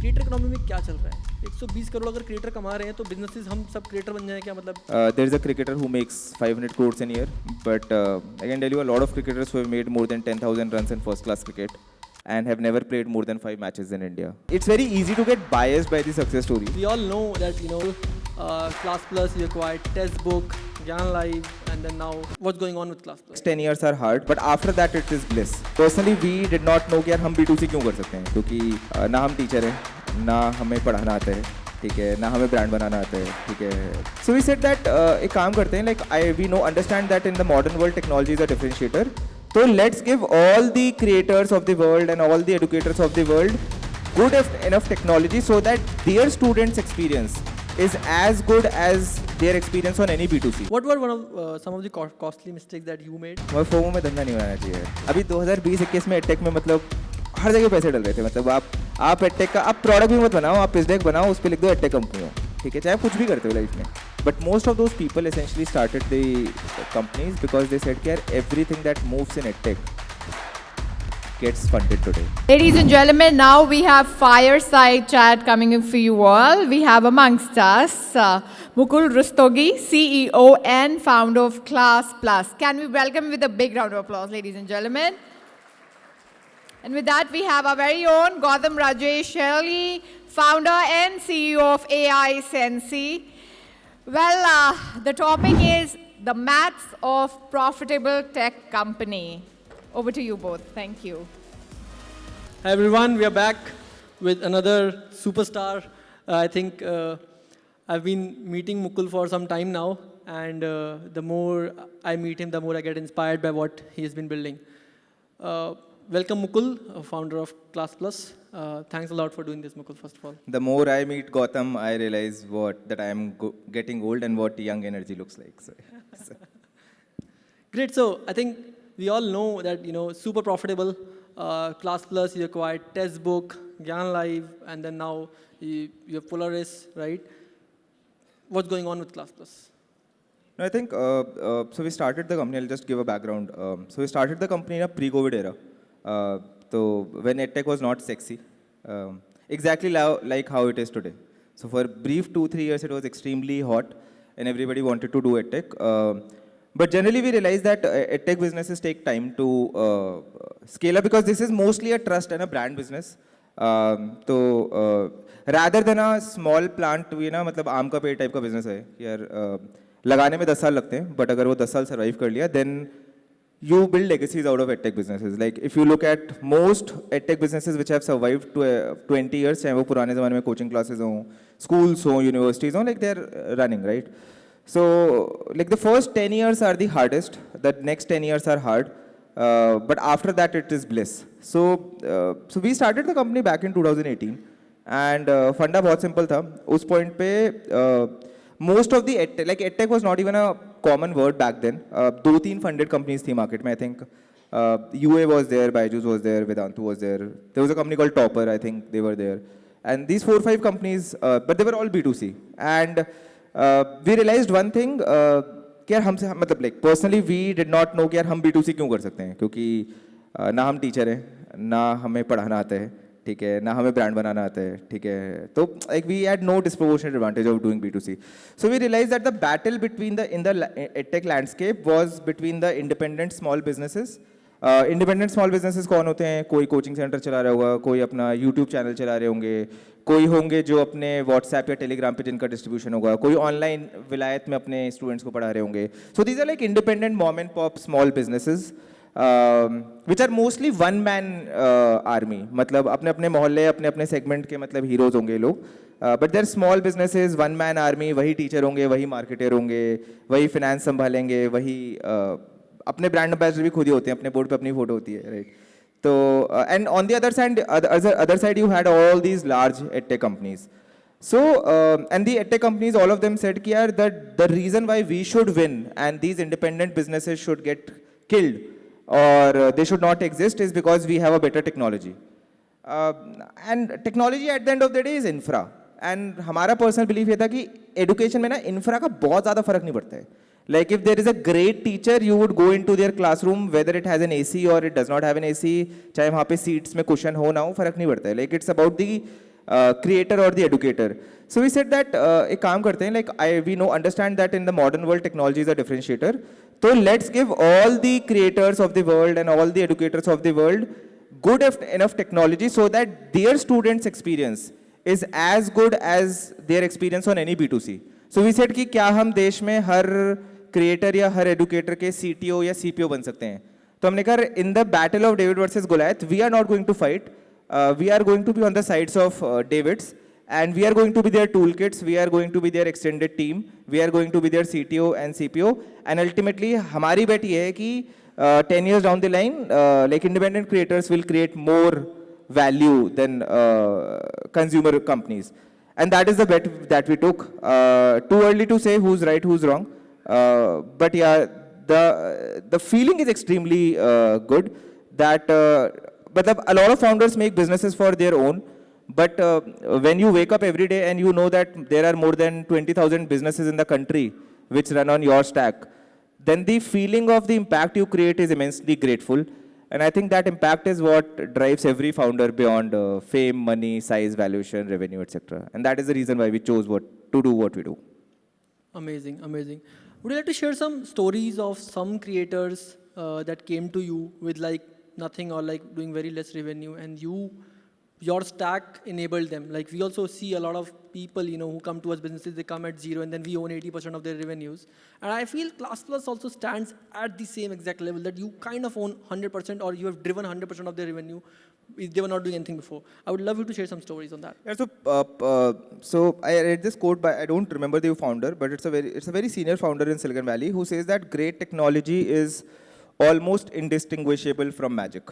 Creator economy में क्या चल रहा है? 120 करोड़ अगर क्रिएटर कमा रहे हैं तो बिजनेसेस हम सब क्रिएटर बन जाएं क्या मतलब? There is a cricketer who makes 500 crores in a year, but I can tell you a lot of cricketers who have made more than 10,000 runs in first class cricket and have never played more than 5 matches in India. It's very easy to get biased by the success stories. We all know that Class Plus, you acquired Test Book, Gyan Live, and then now what's going on with Class Plus? 10 years are hard, but after that it is bliss. Personally, we did not know कि यार हम B2C क्यों कर सकते हैं, क्योंकि ना हम टीचर हैं, ना हमें पढ़ाना आता है, ठीक है, ना हमें ब्रांड बनाना आता है, ठीक है. So we said that एक काम करते हैं, like we understand that in the modern world technology is a differentiator. So let's give all the creators of the world and all the educators of the world good enough technology so that their students' experience is as good as their experience on any B2C. What were some of the costly mistakes that you made? और FOMO में धंधा नहीं बनाना चाहिए. अभी 2020-21 में edtech में मतलब हर जगह पैसे डल रहे थे. मतलब आप एडटेक का आप प्रोडक्ट भी मत बनाओ, आप पिच डेक बनाओ, उस पर लिख दो एडटेक कंपनी हो, ठीक है, चाहे आप कुछ भी करते हो लाइफ में. But most of those people essentially started the companies because they said that everything that moves in edtech gets funded today. Ladies and gentlemen, now we have fireside chat coming in for you all. We have amongst us Mukul Rustogi, CEO and founder of Class Plus. Can we welcome with a big round of applause, ladies and gentlemen? And with that, we have our very own Gautam Rajesh Shelly, founder and CEO of AI Sensi. Well, the topic is the maths of profitable tech company. Over to you both. Thank you. Hi everyone, we are back with another superstar. I think I've been meeting Mukul for some time now, and the more I meet him, the more I get inspired by what he has been building. Welcome Mukul, founder of Class Plus. Thanks a lot for doing this, Mukul, first of all. The more I meet Gautam, I realize that I am getting old and what young energy looks like. So. Great. So I think we all know that super profitable. Class Plus, you acquired Test Book, Gyan Live, and then now you have Polaris, right? What's going on with Class Plus? No, I think so. We started the company. I'll just give a background. So we started the company in a pre-COVID era. So when edtech was not sexy, exactly like how it is today. So for a brief 2-3 years, it was extremely hot, and everybody wanted to do edtech. But generally, we realized that edtech businesses take time to scale up because this is mostly a trust and a brand business. So rather than a small plant, मतलब आम का पेड़ type का business है यार, लगाने में 10 साल लगते हैं, but अगर वो 10 साल survive कर लिया, then you build legacies out of edtech businesses. Like if you look at most edtech businesses which have survived to 20 years, चाहे वो पुराने ज़माने में coaching classes हों, schools हों, universities हों, like they're running, right? So like the first 10 years are the hardest, the next 10 years are hard, but after that it is bliss. So we started the company back in 2018, and फंडा बहुत simple था. उस point पे most of the edtech was not even a common word back then. 2-3 funded companies थी market में. I think UA was there, Byju's was there, Vedantu was there. There was a company called Topper, I think they were there. And these 4-5 companies, but they were all B2C. And we realized one thing, कि यार हमसे मतलब like personally we did not know कि यार हम B2C क्यों कर सकते हैं, क्योंकि ना हम टीचर हैं, ना हमें पढ़ाना आता है, ठीक है, ना हमें ब्रांड बनाना आता है, ठीक है. तो like we had no disproportionate advantage of doing B2C. So we realized that the battle between in the edtech landscape was between the independent small businesses. Independent small businesses कौन होते हैं? कोई कोचिंग सेंटर चला रहा होगा, कोई अपना YouTube channel चला रहे होंगे, कोई होंगे जो अपने व्हाट्सएप या टेलीग्राम पे जिनका डिस्ट्रीब्यूशन होगा, कोई ऑनलाइन विलायत में अपने स्टूडेंट्स को पढ़ा रहे होंगे. So these are like independent mom and pop small businesses which are mostly one man army. मतलब अपने अपने मोहल्ले, अपने अपने सेगमेंट के मतलब हीरोज होंगे लोग. But there small businesses, one man army, वही टीचर होंगे, वही मार्केटर होंगे, वही फिनेंस संभालेंगे, वही अपने ब्रांड एम्बेसडर भी खुद ही होते हैं, अपने बोर्ड पे अपनी फोटो होती है, right? So, and on the other side, you had all these large edtech companies. So, and the edtech companies, all of them said that the reason why we should win and these independent businesses should get killed or they should not exist is because we have a better technology. And technology at the end of the day is infra. And हमारा personal belief ये था कि education में ना infra का बहुत ज़्यादा फर्क नहीं पड़ता है. Like if there is a great teacher, you would go into their classroom, whether it has an AC or it does not have an AC, चाहे वहाँ पे seats में cushion हो ना हो, फर्क नहीं पड़ता है. Like it's about the creator or the educator. So we said that एक काम करते हैं, like we understand that in the modern world technology is a differentiator. So let's give all the creators of the world and all the educators of the world good enough technology so that their students' experience is as good as their experience on any B2C. So we said कि क्या हम देश में हर creator या हर educator के CTO या CPO बन सकते हैं? तो हमने कहा in the battle of David versus Goliath, we are not going to fight. We are going to be on the sides of Davids, and we are going to be their toolkits. We are going to be their extended team. We are going to be their CTO and CPO. And ultimately, हमारी bet ये है कि 10 years down the line, like independent creators will create more value than consumer companies. And that is the bet that we took. Too early to say who's right, who's wrong. But yeah, the feeling is extremely good that but a lot of founders make businesses for their own. But when you wake up every day and you know that there are more than 20,000 businesses in the country which run on your stack, then the feeling of the impact you create is immensely grateful. And I think that impact is what drives every founder beyond fame, money, size, valuation, revenue, etc. And that is the reason why we chose to do what we do. Amazing, amazing. Would you like to share some stories of some creators that came to you with like nothing or like doing very less revenue, and your stack enabled them? Like we also see a lot of people, who come to us businesses, they come at zero and then we own 80% of their revenues. And I feel Class Plus also stands at the same exact level that you kind of own 100% or you have driven 100% of their revenue. They were not doing anything before. I would love you to share some stories on that. Yeah, so I read this quote by, I don't remember the founder, but it's a very senior founder in Silicon Valley who says that great technology is almost indistinguishable from magic.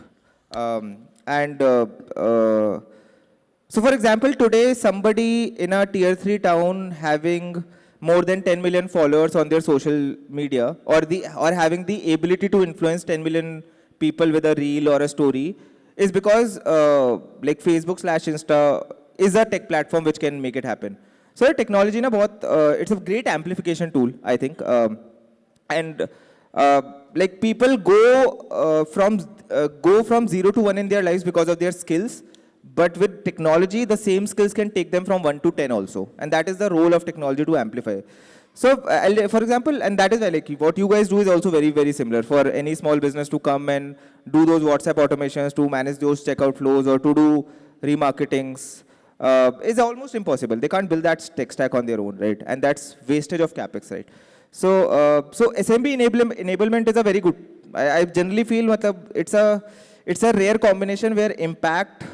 So for example, today somebody in a tier 3 town having more than 10 million followers on their social media or having the ability to influence 10 million people with a reel or a story is because like Facebook/Insta is a tech platform which can make it happen. So technology it's a great amplification tool, I think. Like people go from 0 to 1 in their lives because of their skills, but with technology, the same skills can take them from 1 to 10 also. And that is the role of technology to amplify. So, for example, and that is why like what you guys do is also very, very similar. For any small business to come and do those WhatsApp automations, to manage those checkout flows, or to do remarketings, is almost impossible. They can't build that tech stack on their own, right? And that's wastage of capex, right? So, SMB enablement is a very good. I generally feel it's a rare combination where impact,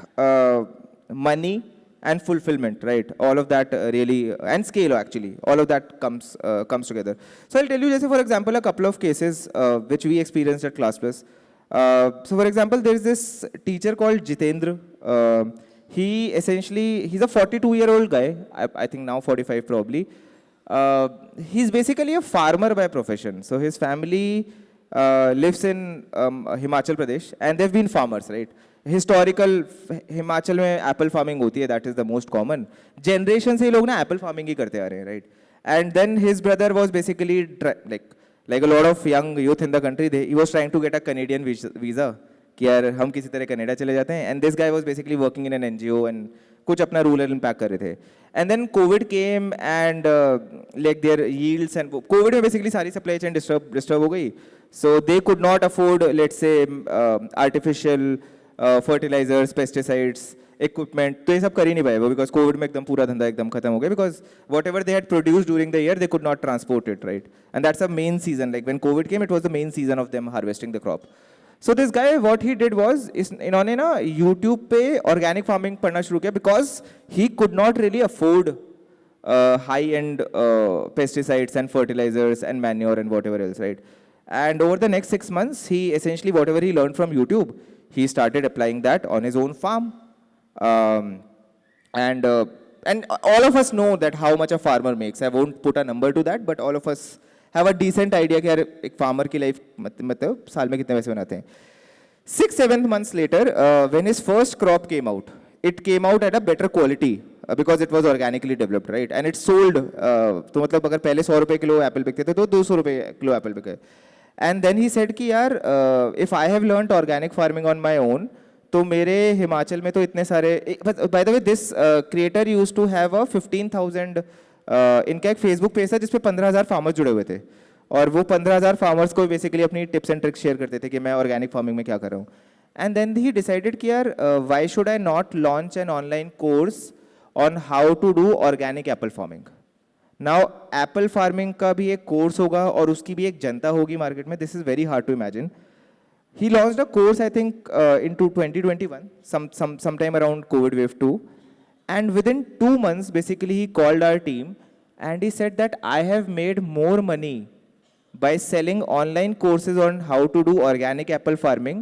money, and fulfillment, right? All of that really, and scale actually, all of that comes together. So I'll tell you, just for example, a couple of cases which we experienced at Class Plus. So for example, there is this teacher called Jitendra. He's a 42-year-old guy, I think now 45 probably. He's basically a farmer by profession. So his family lives in Himachal Pradesh, and they've been farmers, right? Historical Himachal में apple farming होती है, that is the most common. Generation से ये लोग ना apple farming ही करते आ रहे हैं, right? And then his brother was basically like a lot of young youth in the country, he was trying to get a Canadian visa कि यार हम किसी तरह कनाडा चले जाते हैं. And this guy was basically working in an NGO and कुछ अपना rural impact कर रहे थे. And then COVID came and like their yields and COVID में basically सारी supply chain disturb हो गई. So they could not afford, let's say, artificial fertilizers, pesticides, equipment. तो ये सब कर ही नहीं पाए वो, because COVID में एकदम पूरा धंधा एकदम खत्म हो गया, because whatever they had produced during the year, they could not transport it, right? And that's a main season. Like when COVID came, it was the main season of them harvesting the crop. So this guy, what he did was, इन्होंने ना YouTube पे organic farming पढ़ना शुरू किया, because he could not really afford high-end pesticides and fertilizers and manure and whatever else, right? And over the next 6 months, he essentially, whatever he learned from YouTube, he started applying that on his own farm. And all of us know that how much a farmer makes. I won't put a number to that, but all of us have a decent idea कि यार एक farmer की life मतलब साल में कितने पैसे बनाते हैं. 6-7 months later, when his first crop came out, it came out at a better quality because it was organically developed, right? And it sold. तो मतलब अगर पहले 100 रुपए किलो एप्पल बिकते थे तो 200 रुपए किलो एप्पल बिके. And then he said कि यार if I have learned organic farming on my own, तो मेरे हिमाचल में तो इतने सारे, by the way this creator used to have a 15,000, इनका एक फेसबुक पेज था जिसपे 15,000 फार्मर्स जुड़े हुए थे, और वो 15,000 फार्मर्स को बेसिकली अपनी टिप्स एंड ट्रिक्स शेयर करते थे कि मैं ऑर्गेनिक फार्मिंग में क्या कर रहा हूँ. एंड देन ही डिसाइडेड कि यार why should I not launch an online course on how to do organic apple farming. Now apple farming का भी एक कोर्स होगा और उसकी भी एक जनता होगी मार्केट में. This is very hard to imagine. He launched a course, I think, into 2021, sometime around COVID wave 2. And within 2 months, basically, he called our team and he said that I have made more money by selling online courses on how to do organic apple farming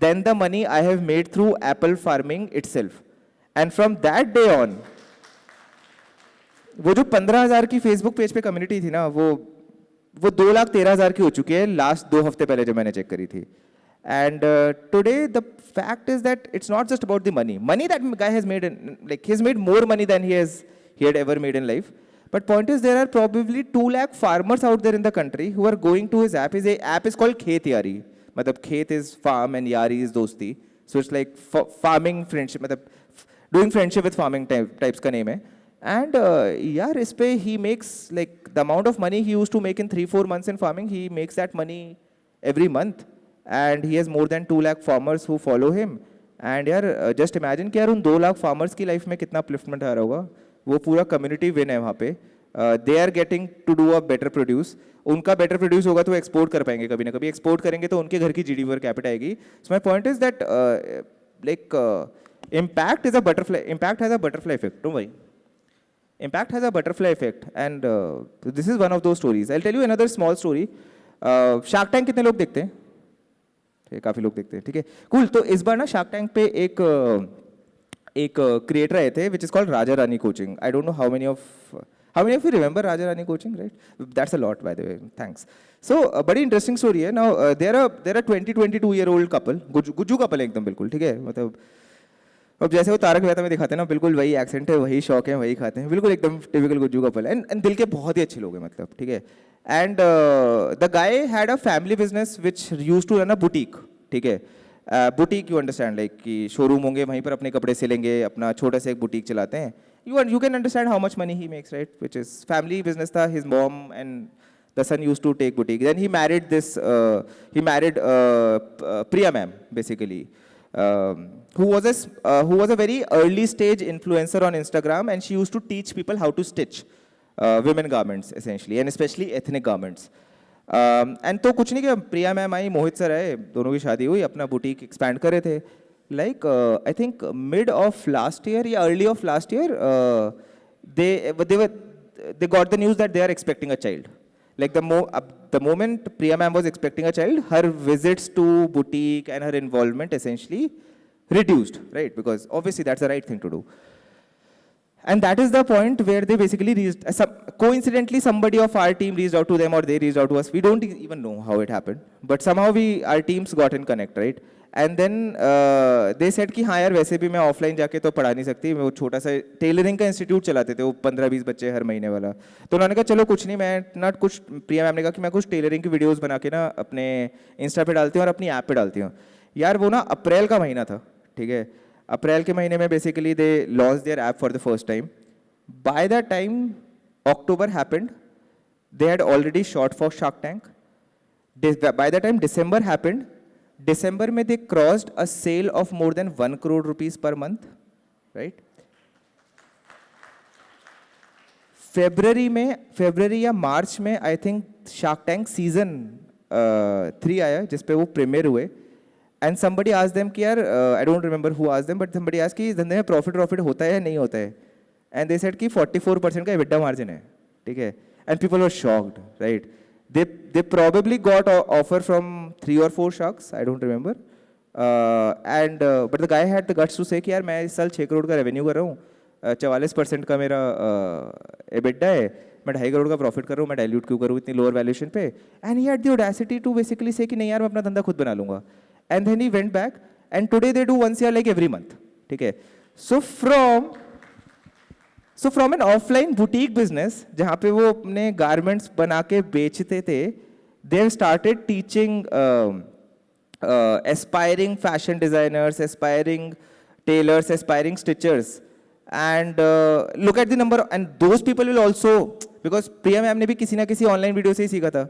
than the money I have made through apple farming itself. And from that day on, वो जो 15,000 की Facebook page पे community थी ना, वो 2,13,000 की हो चुकी है लास्ट 2 हफ्ते पहले जब मैंने चेक करी थी. And today the fact is that it's not just about the money that guy has made, like he's made more money than he had ever made in life. But point is there are probably 2 lakh farmers out there in the country who are going to his app. His app is called Khet Yari. Matlab Khet is farm and Yari is dosti. So it's like farming friendship, matlab doing friendship with farming types ka name hai. And yaar is pe he makes like the amount of money he used to make in 3-4 months in farming, he makes that money every month. And he has more than 2 lakh farmers who follow him. And यार just imagine कि यार उन 2 lakh farmers की life में कितना upliftment आ रहा होगा. वो पूरा community win है वहाँ पे. They are getting to do a better produce. उनका better produce होगा तो export कर पाएंगे कभी ना कभी. Export करेंगे तो उनके घर की GDP per capita आएगी. So my point is that impact is a butterfly. Impact has a butterfly effect. Don't worry. Impact has a butterfly effect. And this is one of those stories. I'll tell you another small story. Shark Tank कितने लोग देखते हैं? काफ़ी लोग देखते हैं, ठीक है, कूल. तो इस बार ना शार्क टैंक पे एक क्रिएटर आए थे which is called Raja Rani coaching. I don't know how many of you remember Raja Rani coaching, right? That's a lot by the way, thanks. So बड़ी इंटरेस्टिंग स्टोरी है. Now there are 22 year old couple, Gujju couple है एकदम बिल्कुल, ठीक है. मतलब अब जैसे वो तारक मेहता में दिखाते हैं ना, बिल्कुल वही एक्सेंट है, वही शौक है, वही खाते हैं, बिल्कुल एकदम टिपिकल गुज्जू कपल. एंड दिल के बहुत ही अच्छे लोग हैं, मतलब, ठीक है. And the guy had a family business which used to run a boutique, ठीक है. बुटीक, यू अंडरस्टैंड, लाइक कि शोरूम होंगे, वहीं पर अपने कपड़े सिलेंगे, अपना छोटा सा एक बुटीक चलाते हैं. You can understand how much money he makes, right? Which is family business था. His mom and the son used to take boutique. Then he married Priya ma'am, basically, who was a very early stage influencer on Instagram, and she used to teach people how to stitch women garments essentially, and especially ethnic garments. And तो कुछ नहीं कि प्रिया ma'am आई, मोहित sir आए, दोनों की शादी हुई, अपना बुटीक एक्सपैंड कर रहे थे. Like I think mid of last year या early of last year, they got the news that they are expecting a child. Like the moment Priya ma'am was expecting a child, her visits to boutique and her involvement essentially reduced, right? Because obviously that's the right thing to do. And that is the point where they basically reached, coincidentally somebody of our team reached out to them, or they reached out to us. We don't even know how it happened, but somehow our teams got in connect, right? And then they said कि हाँ यार वैसे भी मैं offline जाके तो पढ़ा नहीं सकती, मैं वो छोटा सा टेलरिंग का इंस्टीट्यूट चलाते थे, वो 15-20 बच्चे हर महीने वाला. तो उन्होंने कहा चलो कुछ नहीं, मैं ना कुछ, प्रिया मैम ने कहा कि मैं कुछ टेलरिंग की वीडियोस बना के ना अपने इंस्टा पे डालती हूँ और अपनी ऐप पे डालती हूँ. यार वो ना अप्रैल का महीना था, ठीक है. अप्रैल के महीने में basically they launch their app for the first time. By the time October happened, they had already shot for shark tank. By the time December happened, December में they crossed a sale of more than 1 crore rupees per month, right? February या March में I think Shark Tank season 3 आया, जिस पे वो premiere हुए. And somebody asked them कि यार I don't remember who asked them, but somebody asked कि इस धंधे में प्रॉफिट होता है या नहीं होता है. And they said कि 44% का EBITDA margin है, ठीक है. And people were shocked, right? They probably got offer from 3 or 4 sharks, I don't remember. But the guy had the guts to say कि यार मैं इस साल 6 करोड़ का रेवेन्यू कर रहा हूँ, 44% का मेरा EBITDA है, मैं 2.5 करोड़ का प्रॉफिट कर रहा हूँ, मैं डाइल्यूट क्यों करूँ इतनी लोअर वैल्यूएशन पे. And he had the audacity to basically say कि नहीं यार मैं अपना धंधा खुद बना लूँगा. And then he went back, and today they do once year like every month, ठीक है. So from an offline boutique business, जहाँ पे वो अपने garments बना के बेचते थे, they have started teaching aspiring fashion designers, aspiring tailors, aspiring stitchers. And look at the number, and those people will also, because Priya ma'am ने भी किसी ना किसी ऑनलाइन वीडियो से ही सीखा था.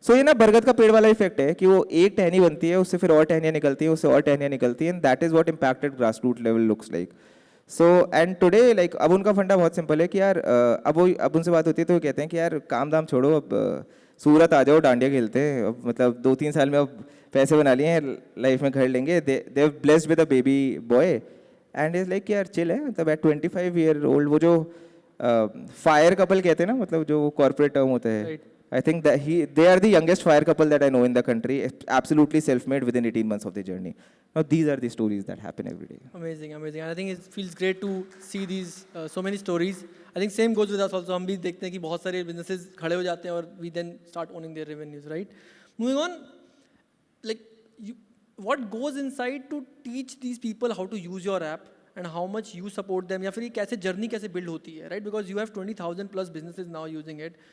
सो ये ना बरगद का पेड़ वाला इफेक्ट है कि वो एक टहनी बनती है, उससे फिर और टहनियाँ निकलती है, उससे और टहनियाँ निकलती है, and that is what impacted grass root level looks like. So and today like अब उनका फंडा बहुत सिंपल है कि यार अब उनसे बात होती है तो वो कहते हैं कि यार काम दाम छोड़ो, अब सूरत आ जाओ, डांडिया खेलते हैं. अब मतलब 2-3 साल में अब पैसे बना लिए हैं, लाइफ में घर लेंगे. They blessed with a baby boy and is like यार चिल है. मतलब एट 25 ईयर ओल्ड वो जो फायर कपल कहते हैं ना, मतलब जो कॉर्पोरेट टर्म होता है, Right. I think that they are the youngest fire couple that I know in the country, absolutely self-made within 18 months of their journey. Now these are the stories that happen every day. Amazing, amazing. And I think it feels great to see these so many stories. I think same goes with us also. हम भी देखते हैं कि बहुत सारे businesses खड़े हो जाते हैं और we then start owning their revenues, right? Moving on, like what goes inside to teach these people how to use your app and how much you support them, या फिर ये कैसे journey कैसे build होती है, right? Because you have 20,000 plus businesses now using it.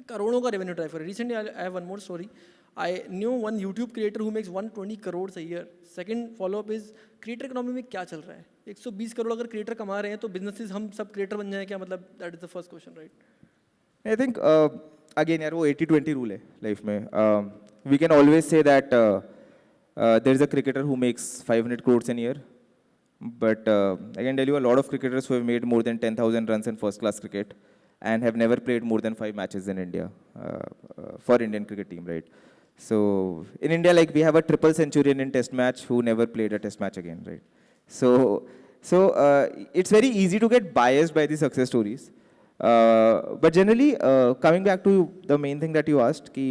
करोड़ों का revenue drive कर रहा है. Recently I have one more story. I knew one YouTube creator who makes 120 crore a year. Second follow up is creator economy में क्या चल रहा है. 120 करोड़ अगर क्रिएटर कमा रहे हैं तो बिजनेसेस हम सब क्रिएटर बन जाए क्या, मतलब that is the first question, right? I think again यार वो 80-20 rule है लाइफ में. We can always say that there is a cricketer who makes 500 crores in a year, but I can tell you a lot of cricketers who have made more than 10,000 runs in first class cricket and have never played more than 5 matches in India for Indian cricket team, right? So in India, like we have a triple centurion in test match who never played a test match again, right? So it's very easy to get biased by the success stories. But generally, coming back to the main thing that you asked, ki,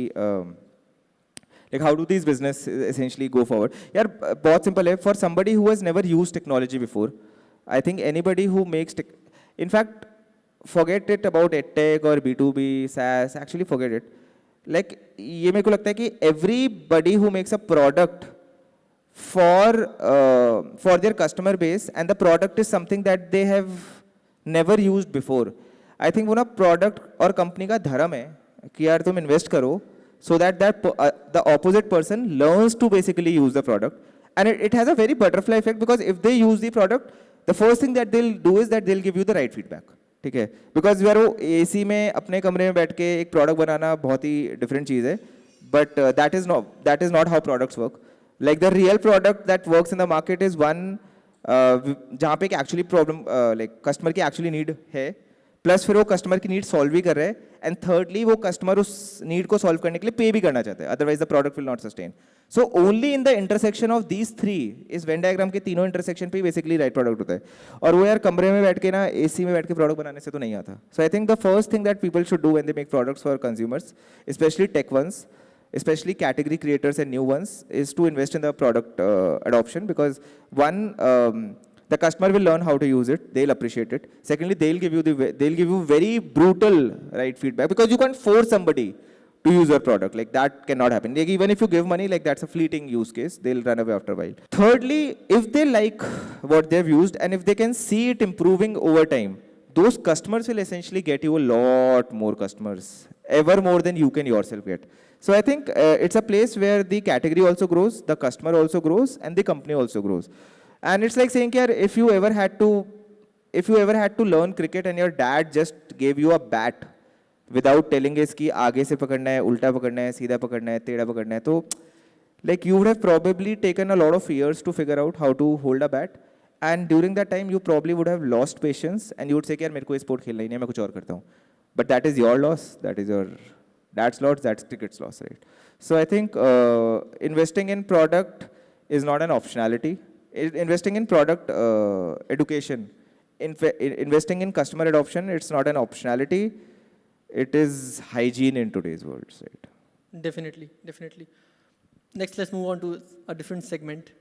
like how do these businesses essentially go forward? Yeah, बहुत simple है. For somebody who has never used technology before, I think anybody who makes in fact, forget it about edtech or B2B, SaaS, actually forget it. Like, ये मेरे को लगता है कि everybody who makes a product for their customer base and the product is something that they have never used before. I think वो ना product और company का धर्म है कि यार तुम invest करो so that the opposite person learns to basically use the product. And it has a very butterfly effect because if they use the product, the first thing that they'll do is that they'll give you the right feedback. ठीक है, because यार वो AC में अपने कमरे में बैठ के एक प्रोडक्ट बनाना बहुत ही डिफरेंट चीज़ है. But that is not how products work. Like the real product that works in the market is one जहाँ पे एक एक्चुअली प्रॉब्लम लाइक कस्टमर की एक्चुअली नीड है, प्लस फिर वो कस्टमर की नीड सॉल्व भी कर रहे हैं, एंड थर्डली वो कस्टमर उस नीड को सॉल्व करने के लिए पे भी करना चाहते हैं, otherwise the product will not sustain. So only in the intersection of these three, इस वेन डायग्राम के तीनों इंटरसेक्शन पे बेसिकली राइट प्रोडक्ट होता है. और वो यार कमरे में बैठ के ना AC में बैठ के प्रोडक्ट बनाने से तो नहीं आता. So I think the first thing that people should do when they make products for consumers, specially tech ones, especially category creators and new ones, is to invest in the product adoption, because one, the customer will learn how to use it, they'll appreciate it. Secondly, they'll give you very brutal right feedback, because you can't force somebody to use your product. Like that cannot happen. Like even if you give money, like that's a fleeting use case, they'll run away after a while. Thirdly, if they like what they've used and if they can see it improving over time, those customers will essentially get you a lot more customers, ever more than you can yourself get. So I think it's a place where the category also grows, the customer also grows, and the company also grows. And it's like saying, if you ever had to learn cricket and your dad just gave you a bat without telling us कि आगे से पकड़ना है, उल्टा पकड़ना है, सीधा पकड़ना है, टेढ़ा पकड़ना है, तो like you would have probably taken a lot of years to figure out how to hold a bat. And during that time, you probably would have lost patience and you would say कि यार मेरे को sport खेलना ही नहीं है, मैं कुछ और करता हूँ. But that is your loss, that is your dad's loss, that's cricket's loss, right? So I think investing in product is not an optionality. Investing in product education, investing in customer adoption, it's not an optionality. It is hygiene in today's world, right? Definitely, definitely. Next, let's move on to a different segment.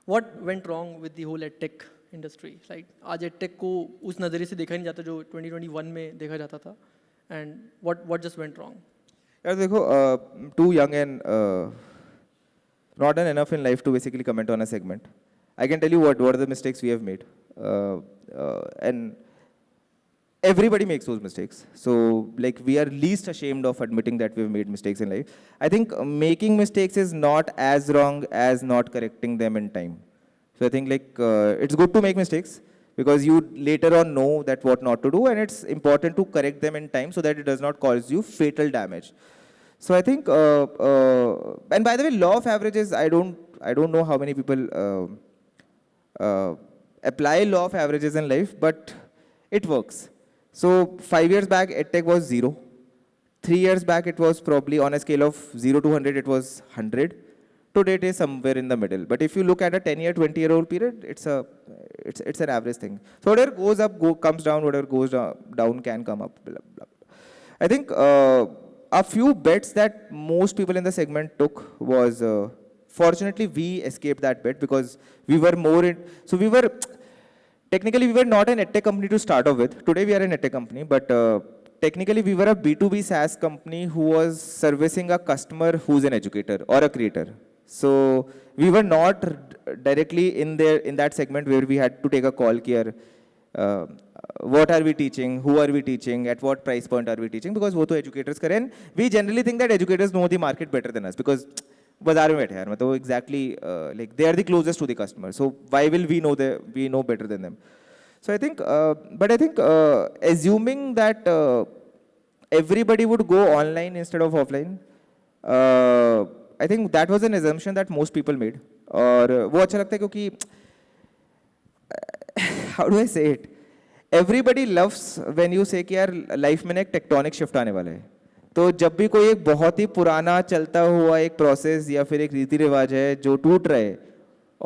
What went wrong with the whole edtech industry? Like, आज edtech को उस नज़रिए से देखा ही नहीं जाता जो 2021 में देखा जाता था. And what just went wrong? यार देखो, too young and not done enough in life to basically comment on a segment. I can tell you what are the mistakes we have made. And everybody makes those mistakes. So like we are least ashamed of admitting that we've made mistakes in life. I think making mistakes is not as wrong as not correcting them in time. So I think like it's good to make mistakes because you later on know that what not to do, and it's important to correct them in time so that it does not cause you fatal damage. So I think, and by the way, law of averages, I don't know how many people apply law of averages in life, but it works. So 5 years back, EdTech was 0. 3 years back, it was probably on a scale of 0 to 100, it was 100. Today, it is somewhere in the middle. But if you look at a 10-year, 20-year-old period, it's an average thing. So whatever goes up, comes down. Whatever goes down can come up. Blah, blah. I think a few bets that most people in the segment took was, fortunately, we escaped that bet because we were more in, so we were, technically we were not an EdTech company to start off with. Today we are an EdTech company, but technically we were a B2B SaaS company who was servicing a customer who's an educator or a creator. So we were not directly in that segment where we had to take a call here. What are we teaching? Who are we teaching? At what price point are we teaching? Because वो तो educators करें. And we generally think that educators know the market better than us because बाजार में बैठे यार मतलब exactly like they are the closest to the customer. So why will we know better than them? So I think, but I think assuming that everybody would go online instead of offline, I think that was an assumption that most people made. और वो अच्छा लगता है क्योंकि how do I say it? Everybody loves when you say कि यार life में एक tectonic shift आने वाला है. तो जब भी कोई एक बहुत ही पुराना चलता हुआ एक प्रोसेस या फिर एक रीति रिवाज है जो टूट रहा है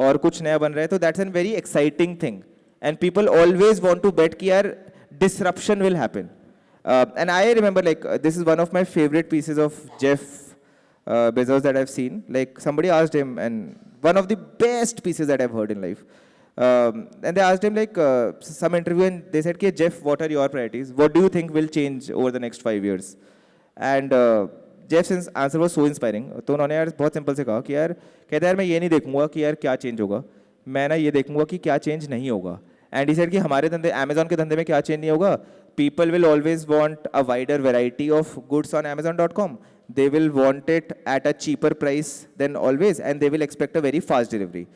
और कुछ नया बन रहा है तो that's an very exciting thing and people always want to bet कि यार disruption will happen. And I remember like this is one of my favorite pieces of Jeff Bezos that I've seen. Like somebody asked him, and one of the best pieces that I've heard in life. And they asked him like some interview, and they said, "Okay, Jeff, what are your priorities? What do you think will change over the next 5 years?" And Jeff's answer was so inspiring. तो उन्होंने यार बहुत simple से कहा कि यार कहते यार मैं ये नहीं देखूंगा कि यार क्या चेंज होगा, मैं ना ये देखूंगा कि क्या चेंज नहीं होगा. एंड ही सेड कि हमारे धंधे Amazon के धंधे में क्या चेंज नहीं होगा. People will always want a wider variety of goods on Amazon.com. They will want it at a cheaper price than always, and they will expect a very fast delivery.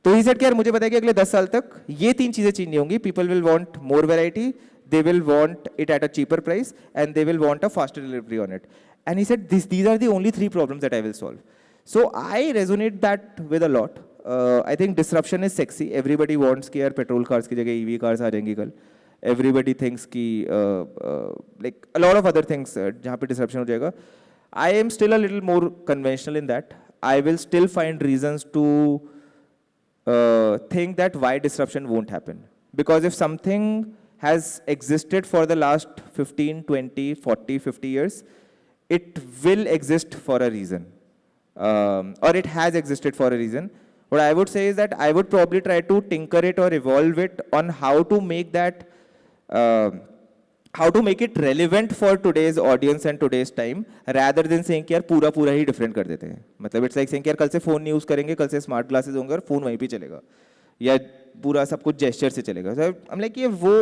तो he said कि यार मुझे पता है कि अगले 10 साल तक ये 3 चीज़ें चेंज नहीं होंगी. People will want more variety, they will want it at a cheaper price, and they will want a faster delivery on it. And he said these are the only 3 problems that I will solve. So I resonate that with a lot. I think disruption is sexy. Everybody wants कि यार petrol cars की जगह EV cars आ जाएंगी कल. Everybody thinks कि like a lot of other things जहाँ पे disruption हो जाएगा. I am still a little more conventional in that. I will still find reasons to think that why disruption won't happen. Because if something has existed for the last 15, 20, 40, 50 years, it will exist for a reason. Or it has existed for a reason. What I would say is that I would probably try to tinker it or evolve it on how to make that, how to make it relevant for today's audience and today's time, rather than saying कि यार पूरा ही different कर देते हैं. मतलब it's like saying कि यार कल से phone नहीं use करेंगे, कल से smart glasses होंगे और phone वहीं पे चलेगा. या पूरा सब कुछ gesture से चलेगा. So I'm like ये वो,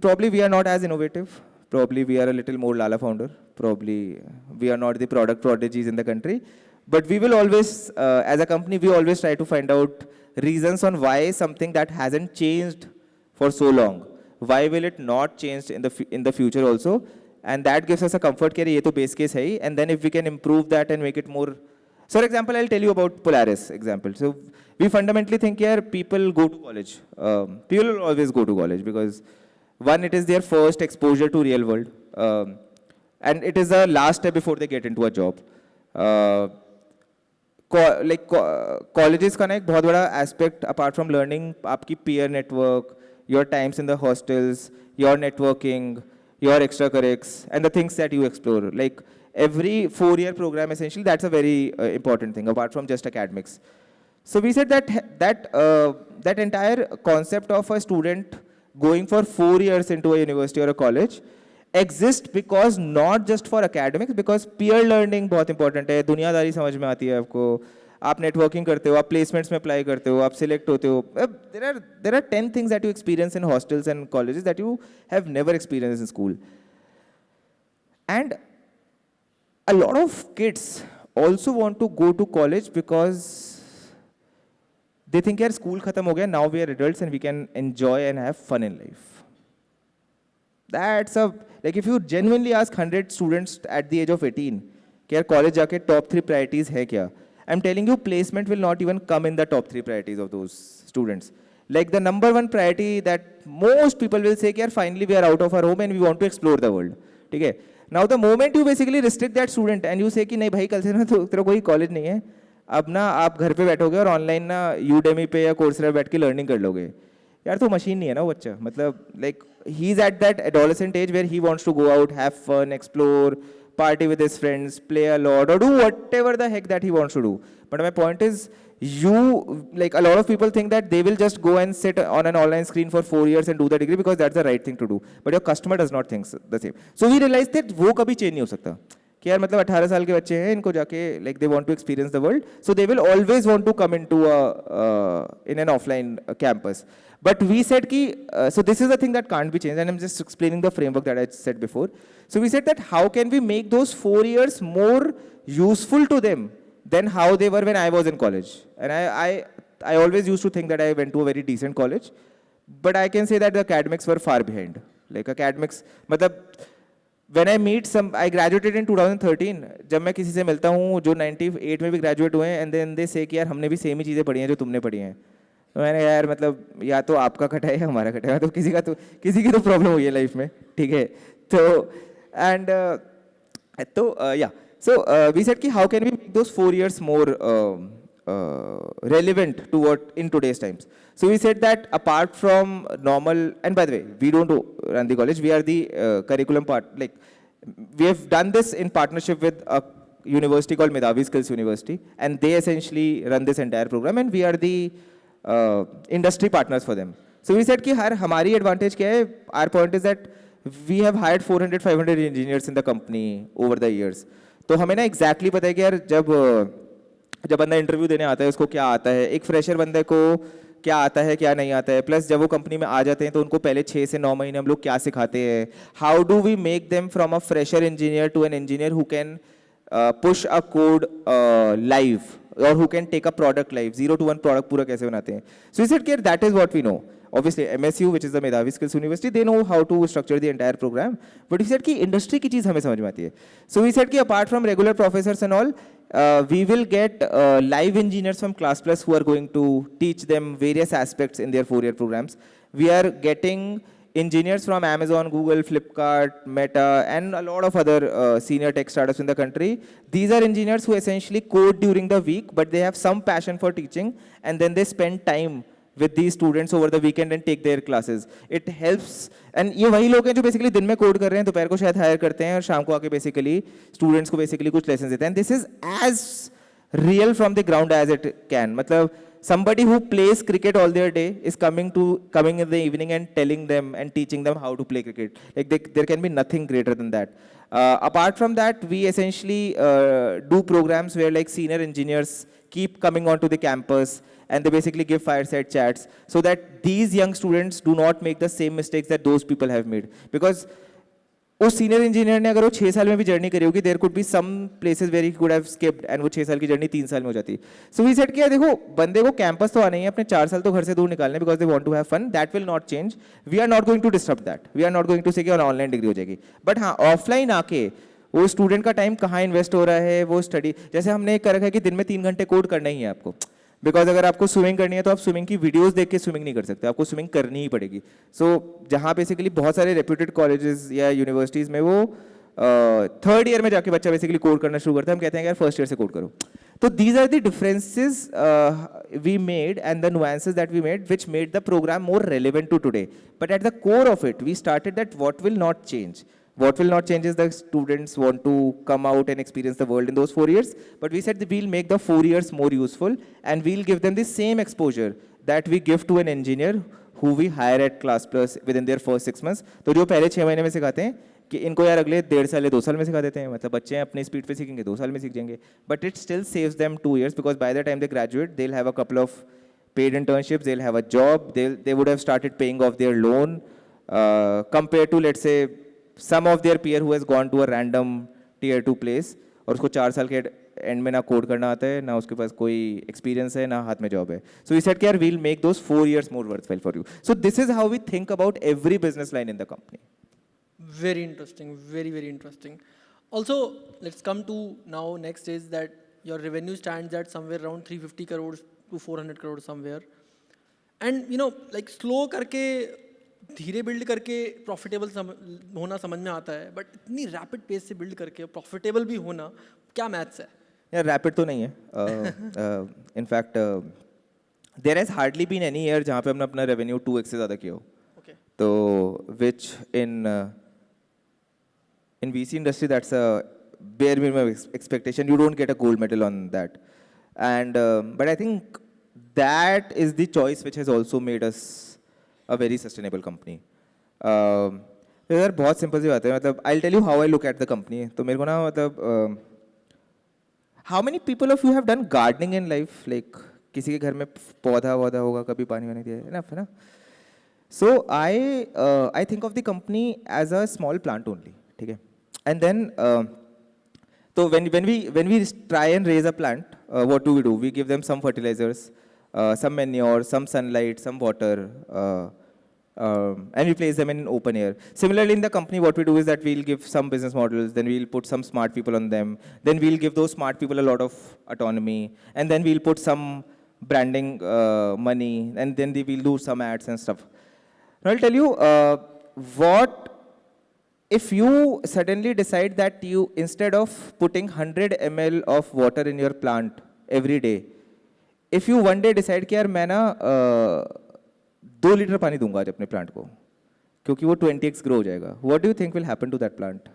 probably we are not as innovative. Probably we are a little more Lala founder. Probably we are not the product prodigies in the country. But we will always, as a company, we always try to find out reasons on why something that hasn't changed for so long, why will it not change in the future also? And that gives us a comfort कि ये तो base case है ही. And then if we can improve that and make it more. So for example, I'll tell you about Polaris example. So we fundamentally think here people go to college. People will always go to college because one, it is their first exposure to real world. And it is the last step before they get into a job. Colleges का ना एक बहुत बड़ा aspect apart from learning आपकी peer network, your times in the hostels, your networking, your extracurriculars, and the things that you explore. Like every 4-year program, essentially, that's a very important thing apart from just academics. So we said that entire concept of a student going for 4 years into a university or a college exists because not just for academics, because peer learning बहुत important है, दुनियादारी समझ में आती है आपको, आप networking करते हो, आप प्लेसमेंट्स में अप्लाई करते हो, आप सिलेक्ट होते हो. There are 10 things that you experience in hostels and colleges that you have never experienced in school. And a lot of kids also want to go to college because they think यार school खत्म हो गया, now we are adults and we can enjoy and have fun in life. That's a, like if you genuinely ask 100 students at the age of 18 कि यार college जाके top 3 priorities है क्या, I'm telling you placement will not even come in the top 3 priorities of those students. Like the number one priority that most people will say कि यार finally we are out of our home and we want to explore the world. ठीक है. Now the moment you basically restrict that student and you say कि नहीं भाई कल से ना तो तेरा कोई college नहीं है, अब ना आप घर पे बैठोगे और ऑनलाइन ना Udemy पे या Coursera पे बैठ के लर्निंग कर लोगे, यार तो मशीन नहीं है ना वो बच्चा. मतलब like he is at that adolescent age where he wants to go out, have fun, explore, party with his friends, play a lot, or do whatever the heck that he wants to do. But my point is, like a lot of people think that they will just go and sit on an online screen for 4 years and do the degree because that's the right thing to do. But your customer does not think the same. So we realized that वो कभी change नहीं हो सकता. कि यार मतलब 18 साल के बच्चे हैं, इनको जाके like they want to experience the world, so they will always want to come into in an offline campus. But we said कि so this is the thing that can't be changed, and I'm just explaining the framework that I said before. So we said that how can we make those 4 years more useful to them than how they were when I was in college. And I always used to think that I went to a very decent college, but I can say that the academics were far behind. Like academics, मतलब when I meet some, I graduated in 2013. जब मैं किसी से मिलता हूँ जो 98 में भी graduate हुए हैं, and then they say कि यार हमने भी सेम ही चीज़ें पढ़ी हैं जो तुमने पढ़ी हैं. तो मैंने यार मतलब या तो आपका कटा है या हमारा कटा है, तो किसी की तो प्रॉब्लम हुई है लाइफ में, ठीक है. तो and yeah. So we said कि how can we make those 4 years more relevant to what in today's times. So we said that apart from normal, and by the way, we don't run the college, we are the curriculum part, like we have done this in partnership with a university called Medhavi Skills University, and they essentially run this entire program, and we are the industry partners for them. So we said कि हमारी advantage क्या है? Our point is that we have hired 400-500 engineers in the company over the years. तो हमें ना exactly पता है कि यार जब बंदा इंटरव्यू देने आता है उसको क्या आता है, एक फ्रेशर बंदे को क्या आता है क्या नहीं आता है, प्लस जब वो कंपनी में आ जाते हैं तो उनको पहले 6 से 9 महीने हम लोग क्या सिखाते हैं. How do we make them from a fresher engineer to an engineer who can push a code live और who can take a product live, 0 to 1 product पूरा कैसे बनाते हैं. सो वी सेड कि that is what we know. Obviously, MSU, which is the Medhavi Skills University, they know how to structure the entire program. But we said कि industry की चीज़ हमें समझ में आती है. So we said कि apart from regular professors and all, we will get live engineers from Class Plus who are going to teach them various aspects in their 4-year programs. We are getting engineers from Amazon, Google, Flipkart, Meta, and a lot of other senior tech startups in the country. These are engineers who essentially code during the week, but they have some passion for teaching, and then they spend time with these students over the weekend and take their classes. It helps, and ये वही लोग हैं जो basically दिन में code कर रहे हैं, दोपहर को शायद हायर करते हैं और शाम को आके basically students को basically कुछ lessons देते हैं. This is as real from the ground as it can. मतलब somebody who plays cricket all their day is coming in the evening and telling them and teaching them how to play cricket. Like there can be nothing greater than that. Apart from that, we essentially do programs where like senior engineers keep coming onto the campus, and they basically give fireside chats so that these young students do not make the same mistakes that those people have made. Because उस senior engineer ने अगर वो 6 साल में भी journey करी होगी, there could be some places where he could have skipped, and वो 6 साल की जर्नी 3 साल में हो जाती. सो वी सेड कि देखो बंदे को कैंपस तो आना ही है, अपने 4 साल तो घर से दूर निकालने, because they want to have fun. That will not change. We are not going to disturb that. We are not going to say कि ऑनलाइन डिग्री हो जाएगी. बट हाँ, ऑफलाइन आके वो स्टूडेंट का टाइम कहाँ इन्वेस्ट हो रहा है, वो स्टडी, जैसे हमने कर रखा है कि दिन में 3 घंटे कोड करना ही है आपको. बिकॉज अगर आपको स्विमिंग करनी है तो आप स्विमिंग की वीडियोस देख के स्विमिंग नहीं कर सकते, आपको स्विमिंग करनी ही पड़ेगी. सो जहाँ बेसिकली बहुत सारे रेप्यूटेड कॉलेजेस या यूनिवर्सिटीज़ में वो 3rd ईयर में जाके बच्चा बेसिकली कोड करना शुरू करता है. हम कहते हैं यार 1st ईयर से कोड करो. तो these are the differences we made and the nuances that we made which made the program more relevant to today. But at the core of it we started that what will not change. What will not change is the students want to come out and experience the world in those 4 years. But we said that we'll make the 4 years more useful, and we'll give them the same exposure that we give to an engineer who we hire at Class Plus within their first 6 months. तो जो पहले 6 महीने में सिखाते हैं कि इनको यार अगले 1.5 साल या 2 साल में सिखा देते हैं, मतलब बच्चे हैं अपनी स्पीड पे सीखेंगे, 2 साल में सीख जाएंगे. But it still saves them 2 years because by the time they graduate, they'll have a couple of paid internships, they'll have a job, they would have started paying off their loan compared to, let's say, some of their peer who has gone to a random tier 2 place और उसको 4 साल के and में ना code करना आता है, ना उसके पास कोई एक्सपीरियंस है, ना हाथ में जॉब है. सो वी सेड कि यार we'll make those 4 years more worthwhile for you. So this is how we think about every business line in the company. Very interesting, very, very interesting. Also, let's come to now next is that your revenue stands at somewhere around 350 crores to 400 crores somewhere. And you know, like slow करके धीरे build करके profitable होना समझ में आता है, but इतनी rapid pace से बिल्ड करके प्रॉफिटेबल भी होना, क्या मैथ्स है? यार रैपिड तो नहीं है. In fact there has hardly been any year जहाँ पे हमने अपना रेवेन्यू 2x से ज़्यादा किया हो. तो विच in VC industry, that's a bare minimum expectation. You don't get a gold medal on that. And but I think that is the choice which has also made us a very sustainable company. तो यार बहुत simple सी बात है. मतलब I'll tell you how I look at the company. तो मेरे को ना मतलब how many people of you have done gardening in life? Like किसी के घर में पौधा वौधा होगा, कभी पानी वानी दिया है ना? So I think of the company as a small plant only. ठीक है. And then, so when we try and raise a plant, what do? We give them some fertilizers, some manure, some sunlight, some water, and we place them in open air. Similarly, in the company, what we do is that we'll give some business models, then we'll put some smart people on them, then we'll give those smart people a lot of autonomy, and then we'll put some branding money, and then we'll do some ads and stuff. Now I'll tell you if you suddenly decide that you, instead of putting 100 ml of water in your plant every day, if you one day decide कि यार मैं ना 2 litre पानी दूंगा आज अपने plant को क्योंकि वो 20x ग्रो हो जाएगा, what do you think will happen to that plant?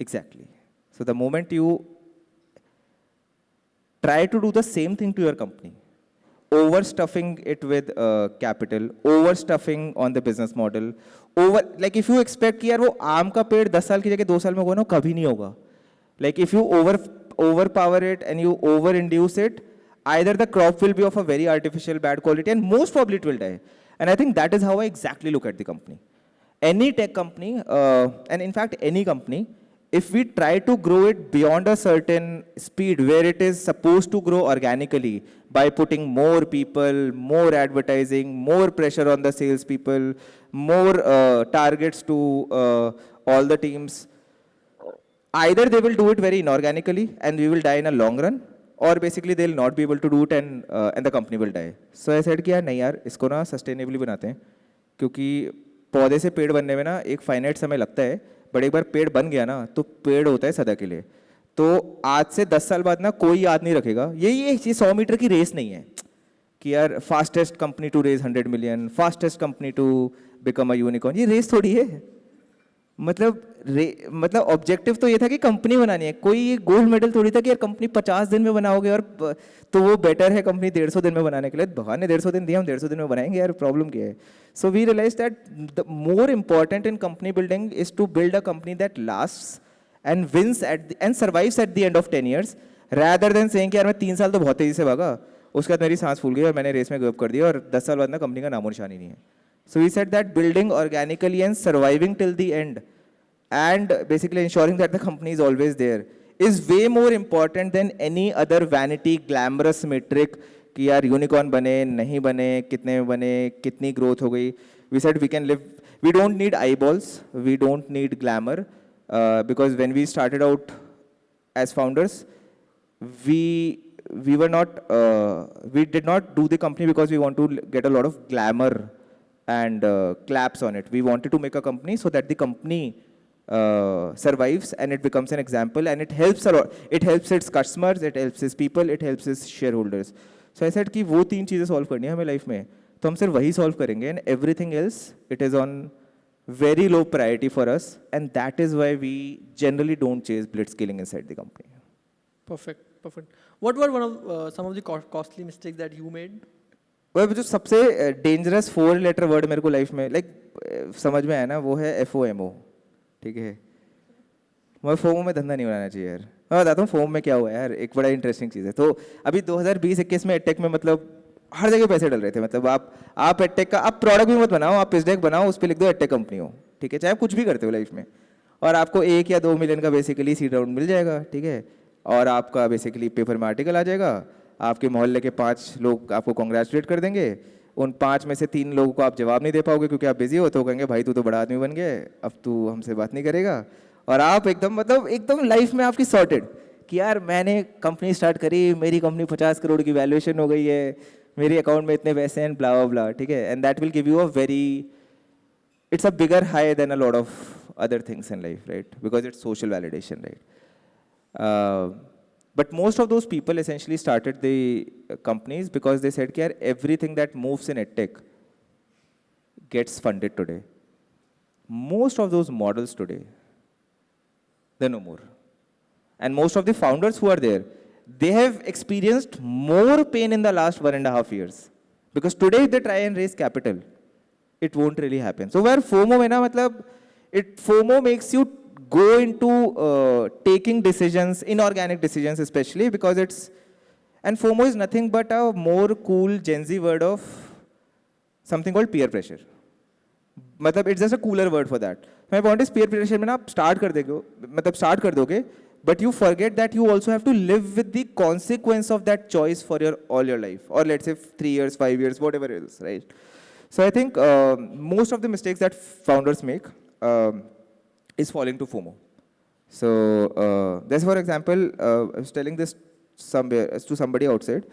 Exactly. So the moment you try to do the same thing to your company, overstuffing it with capital, overstuffing on the business model, like if you expect कि यार वो आम का पेड़ 10 साल की जगह 2 साल में होगा ना, कभी नहीं होगा. Like if you overpower it and you overinduce it, either the crop will be of a very artificial bad quality and most probably it will die. And I think that is how I exactly look at the company. Any tech company, and in fact any company, if we try to grow it beyond a certain speed where it is supposed to grow organically by putting more people, more advertising, more pressure on the salespeople, more targets to all the teams, either they will do it very inorganically and we will die in a long run, or basically they'll not be able to do it and the company will die. So I said कि यार नहीं यार इसको ना sustainably बनाते हैं क्योंकि पौधे से पेड़ बनने में ना एक फाइनाइट समय लगता है, बट एक बार पेड़ बन गया ना तो पेड़ होता है सदा के लिए. तो आज से 10 साल बाद ना कोई याद नहीं रखेगा. ये 100 मीटर की रेस नहीं है कि यार fastest company to raise 100 million, fastest company to become a unicorn. ये रेस थोड़ी है. मतलब ऑब्जेक्टिव तो ये था कि कंपनी बनानी है. कोई ये गोल्ड मेडल थोड़ी था कि यार कंपनी 50 दिन में बनाओगे और तो वो बेटर है कंपनी 150 दिन में बनाने के लिए. भगवान ने 150 दिन दिया, हम 150 दिन में बनाएंगे यार, प्रॉब्लम क्या है. So we realize that the more important in company building is to build a company that lasts and wins and survives at the end of 10 years, rather than saying कि यार मैं 3 साल तो बहुत तेजी से भागा, उसके बाद मेरी सांस फूल गई और मैंने रेस में गिव अप कर दिया और 10 साल बाद ना कंपनी का नामो निशान ही नहीं है. So we said that building organically and surviving till the end and basically ensuring that the company is always there is way more important than any other vanity glamorous metric कि यार unicorn बने नहीं बने, कितने में बने, कितनी growth हो गई. We said we can live, we don't need eyeballs, we don't need glamour. Because when we started out as founders, we were not, we did not do the company because we want to get a lot of glamour and claps on it. We wanted to make a company so that the company survives and it becomes an example and it helps a lot. It helps its customers, it helps its people, it helps its shareholders. So I said कि वो 3 चीज़ें solve करनी है हमें life में, तो हम सिर्फ वही solve करेंगे and everything else it is on very low priority for us, and that is why we generally don't chase blitzscaling inside the company. Perfect. What were some of the costly mistakes that you made? वो जो सबसे dangerous 4 letter word मेरे को life में समझ में आया ना, वो है FOMO, ठीक है। मुझे फोमो में धंधा नहीं बनाना चाहिए यार। मैं बताता हूँ फोमो में क्या हुआ है यार, एक बड़ा इंटरेस्टिंग चीज़ है। तो अभी 2020-21 में एडटेक में मतलब हर जगह पैसे डल रहे थे। मतलब आप एडटेक का आप प्रोडक्ट भी मत बनाओ, आप पिच डेक बनाओ, उस पर लिख दो एडटेक कंपनी हो, ठीक है, चाहे आप कुछ भी करते हो लाइफ में, और आपको 1 या 2 मिलियन का बेसिकली सीड राउंड मिल जाएगा, ठीक है, और आपका बेसिकली पेपर में आर्टिकल आ जाएगा, आपके मोहल्ले के 5 लोग आपको कॉन्ग्रेचुलेट कर देंगे, उन 5 में से 3 लोगों को आप जवाब नहीं दे पाओगे क्योंकि आप बिजी हो, तो कहेंगे भाई तू तो बड़ा आदमी बन गया, अब तू हमसे बात नहीं करेगा, और आप एकदम लाइफ में आपकी सॉर्टेड कि यार मैंने कंपनी स्टार्ट करी, मेरी कंपनी 50 करोड़ की वैल्यूएशन हो गई है, मेरे अकाउंट में इतने पैसे हैं, ब्ला ब्ला, ठीक है, and that will give you a very, it's a bigger high than a lot of other things in life, right? Because it's social validation, right? But most of those people essentially started the companies because they said that everything that moves in edtech gets funded today. Most of those models today, they're no more. And most of the founders who are there, they have experienced more pain in the last 1.5 years. Because today if they try and raise capital, it won't really happen. So where FOMO है ना, मतलब FOMO makes you go into taking decisions, inorganic decisions especially, because and FOMO is nothing but a more cool Gen Z word of something called peer pressure. मतलब it's just a cooler word for that. My point is peer pressure में ना आप start कर दोगे, but you forget that you also have to live with the consequence of that choice for all your life, or let's say 3 years, 5 years, whatever it is, right? So I think most of the mistakes that founders make is falling to FOMO. So there's, for example, I was telling this to somebody outside.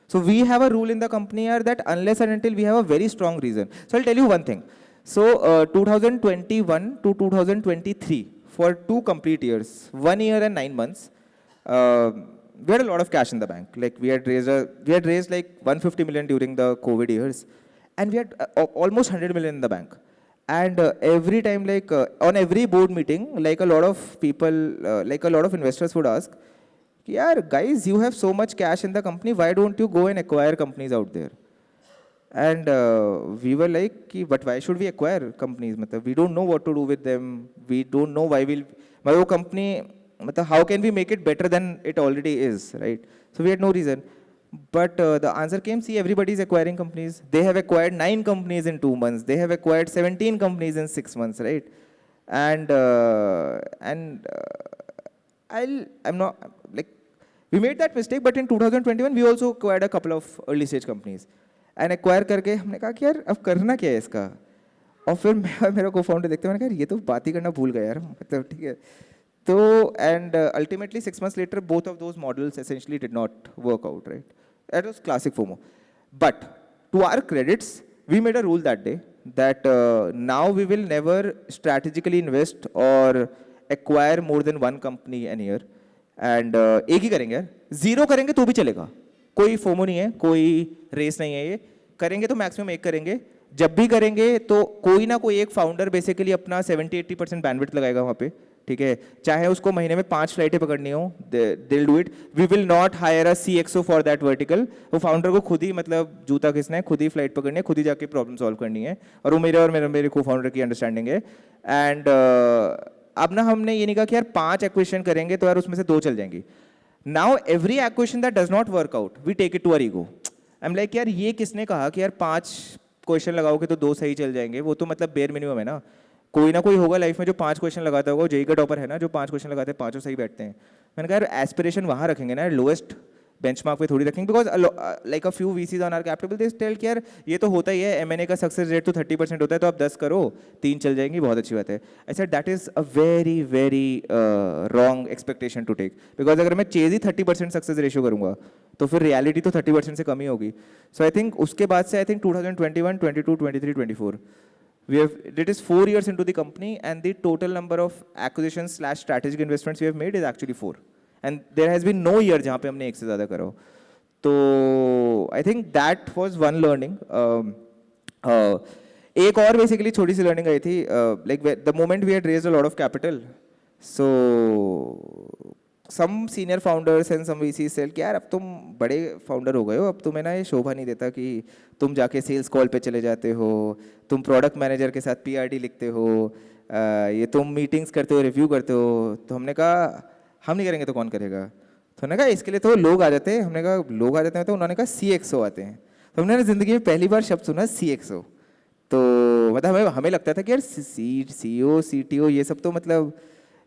So we have a rule in the company here that unless and until we have a very strong reason. So I'll tell you one thing. So 2021 to 2023, for 2 complete years, 1 year and 9 months, we had a lot of cash in the bank. Like we had raised like 150 million during the COVID years, and we had almost 100 million in the bank. And every time, like on every board meeting, like a lot of people, like a lot of investors would ask, yeah, guys, you have so much cash in the company, why don't you go and acquire companies out there? And we were like, but why should we acquire companies? We don't know what to do with them. We don't know why we'll company, how can we make it better than it already is, right? So we had no reason. But the answer came, see, everybody is acquiring companies. They have acquired 9 companies in 2 months. They have acquired 17 companies in 6 months, right? And I'm not, like, we made that mistake, but in 2021, we also acquired a couple of early stage companies. And acquire करके हमने कहा कि यार अब करना क्या है इसका, और फिर मेरा co-founder देखते मैंने कहा ये तो बात ही करना भूल गया यार, मतलब ठीक है. So, and ultimately 6 months later, both of those models essentially did not work out, right? That was classic FOMO. But to our credits, we made a rule that day that now we will never strategically invest or acquire more than 1 company an year. And एक ही करेंगे यार, 0 करेंगे तो भी चलेगा, कोई FOMO नहीं है, कोई रेस नहीं है, ये करेंगे तो मैक्सिमम 1 करेंगे. जब भी करेंगे तो कोई ना कोई एक फाउंडर बेसिकली अपना 70-80% बैंडविड्थ लगाएगा वहाँ पे, ठीक है, चाहे उसको महीने में 5 फ्लाइटें पकड़नी हो, they'll do it. We will not hire a CXO for that vertical. वो फाउंडर को खुद ही मतलब जूता घिसना है, खुद ही फ्लाइट पकड़नी है, खुद ही जाके प्रॉब्लम सॉल्व करनी है, और वो मेरे को फाउंडर की अंडरस्टैंडिंग है. एंड अब ना हमने ये नहीं कहा कि यार 5 एक्विजिशन करेंगे तो यार उसमें से 2 चल जाएंगी. Now every acquisition that does not work out, we take it to our ego. I'm like यार ये किसने कहा कि यार 5 क्वेश्चन लगाओगे तो 2 सही चल जाएंगे, वो तो मतलब बेयर मिनिमम है ना. कोई ना कोई होगा लाइफ में जो 5 क्वेश्चन लगाता होगा, जेई का टॉपर है ना जो 5 क्वेश्चन लगाते हैं 5 सही बैठते हैं. मैंने कहा यार एस्पिरेशन वहाँ रखेंगे ना, लोएस्ट बेंचमार्क पे थोड़ी रखेंगे, because like a few VCs on our capital they tell कि यार ये तो होता ही है, एमएनए का सक्सेस रेट तो 30% होता है, तो आप 10 करो 3 चल जाएंगी, बहुत अच्छी बात है. I said that is a very very wrong expectation to take, because अगर मैं चेज ही 30% सक्सेस रेशियो करूंगा तो फिर रियलिटी तो 30% से कम ही होगी. सो आई थिंक उसके बाद से I think 2021, 22, 23, 24 it is 4 years into the company, and the total number of acquisitions / strategic investments we have made is actually 4. And there has been no year जहाँ पे हमने 1 से ज़्यादा करा हो. तो I think that was one learning. एक और basically छोटी सी learning आई थी, like the moment we had raised a lot of capital, so some senior founders and some VCs said कि यार अब तुम बड़े फाउंडर हो गए हो, अब तुम्हें ना ये शोभा नहीं देता कि तुम जाके सेल्स कॉल पे चले जाते हो, तुम प्रोडक्ट मैनेजर के साथ PRD लिखते हो, ये तुम मीटिंग्स करते हो, रिव्यू करते हो. तो हमने कहा हम नहीं करेंगे तो कौन करेगा. तो हमने कहा इसके लिए तो लोग आ जाते हैं. हमने कहा लोग आ जाते हैं तो उन्होंने कहा CXO आते हैं. तो हमने ज़िंदगी में पहली बार शब्द सुना CXO. तो मतलब हमें लगता था कि यार CEO CTO ये सब तो मतलब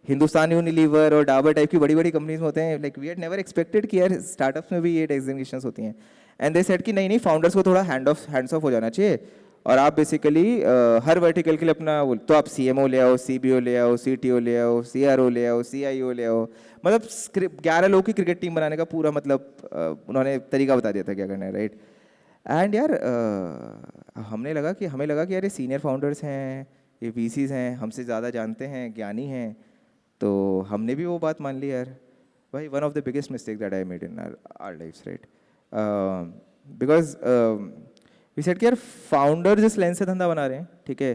हिंदुस्तान यूनिलीवर और डाबर टाइप की बड़ी बड़ी कंपनीज में होते हैं. Like we had never expected कि यार स्टार्टअप्स में भी ये डेजिग्नेशंस होती हैं. एंड दे सेड कि नहीं फाउंडर्स को थोड़ा हैंड्स ऑफ हो जाना चाहिए और आप बेसिकली हर वर्टिकल के लिए अपना तो आप CMO ले आओ, CBO ले आओ, CTO ले आओ, CRO ले आओ, CIO ले आओ. मतलब 11 लोगों की क्रिकेट टीम बनाने का पूरा मतलब उन्होंने तरीका बता दिया था क्या करना है, राइट. एंड यार हमें लगा कि यार ये सीनियर फाउंडर्स हैं, ये VCs हैं, हमसे ज़्यादा जानते हैं, ज्ञानी हैं. तो हमने भी वो बात मान ली यार. भाई one of the biggest mistake that I made in our lifes, right. Because we said कि यार फाउंडर जिस लेंस से धंधा बना रहे हैं, ठीक है,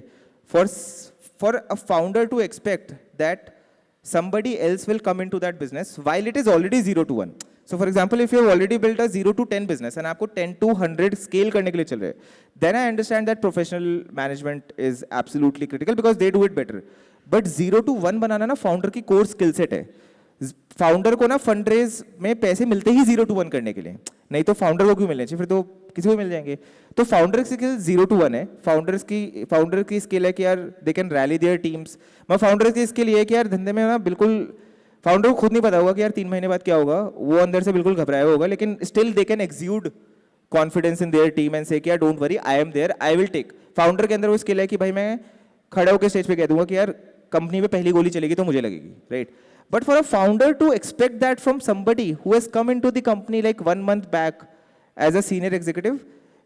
for a founder to expect that somebody else will come into that business while it is already 0 to 1. So for example, if you have already built a 0 to 10 business and आपको 10 to 100 scale करने के लिए चल रहे हैं, then I understand that professional management is absolutely critical because they do it better. But 0 to 1 बनाना ना founder की core skill set है. फाउंडर को ना फंड रेज में पैसे मिलते ही 0 to 1 करने के लिए, नहीं तो फाउंडर को क्यों मिलने चाहिए, फिर तो किसी को मिल जाएंगे. तो फाउंडर की स्किल 0 to 1 है. फाउंडर की स्किल है कि यार they can rally their teams. मैं फाउंडर की स्किल ये है कि यार धंधे में ना बिल्कुल फाउंडर को खुद नहीं पता होगा कि यार 3 महीने बाद क्या होगा, वो अंदर से बिल्कुल घबराया होगा, लेकिन still they can exude confidence in their team and say कि यार don't worry, I am there, I will take. Founder के अंदर वो स्किल है कि भाई मैं खड़ा होकर स्टेज पे कह दूंगा कि यार कंपनी में पहली गोली चलेगी तो मुझे लगेगी, right. But for a founder to expect that from somebody who has come into the company like 1 month back as a senior executive,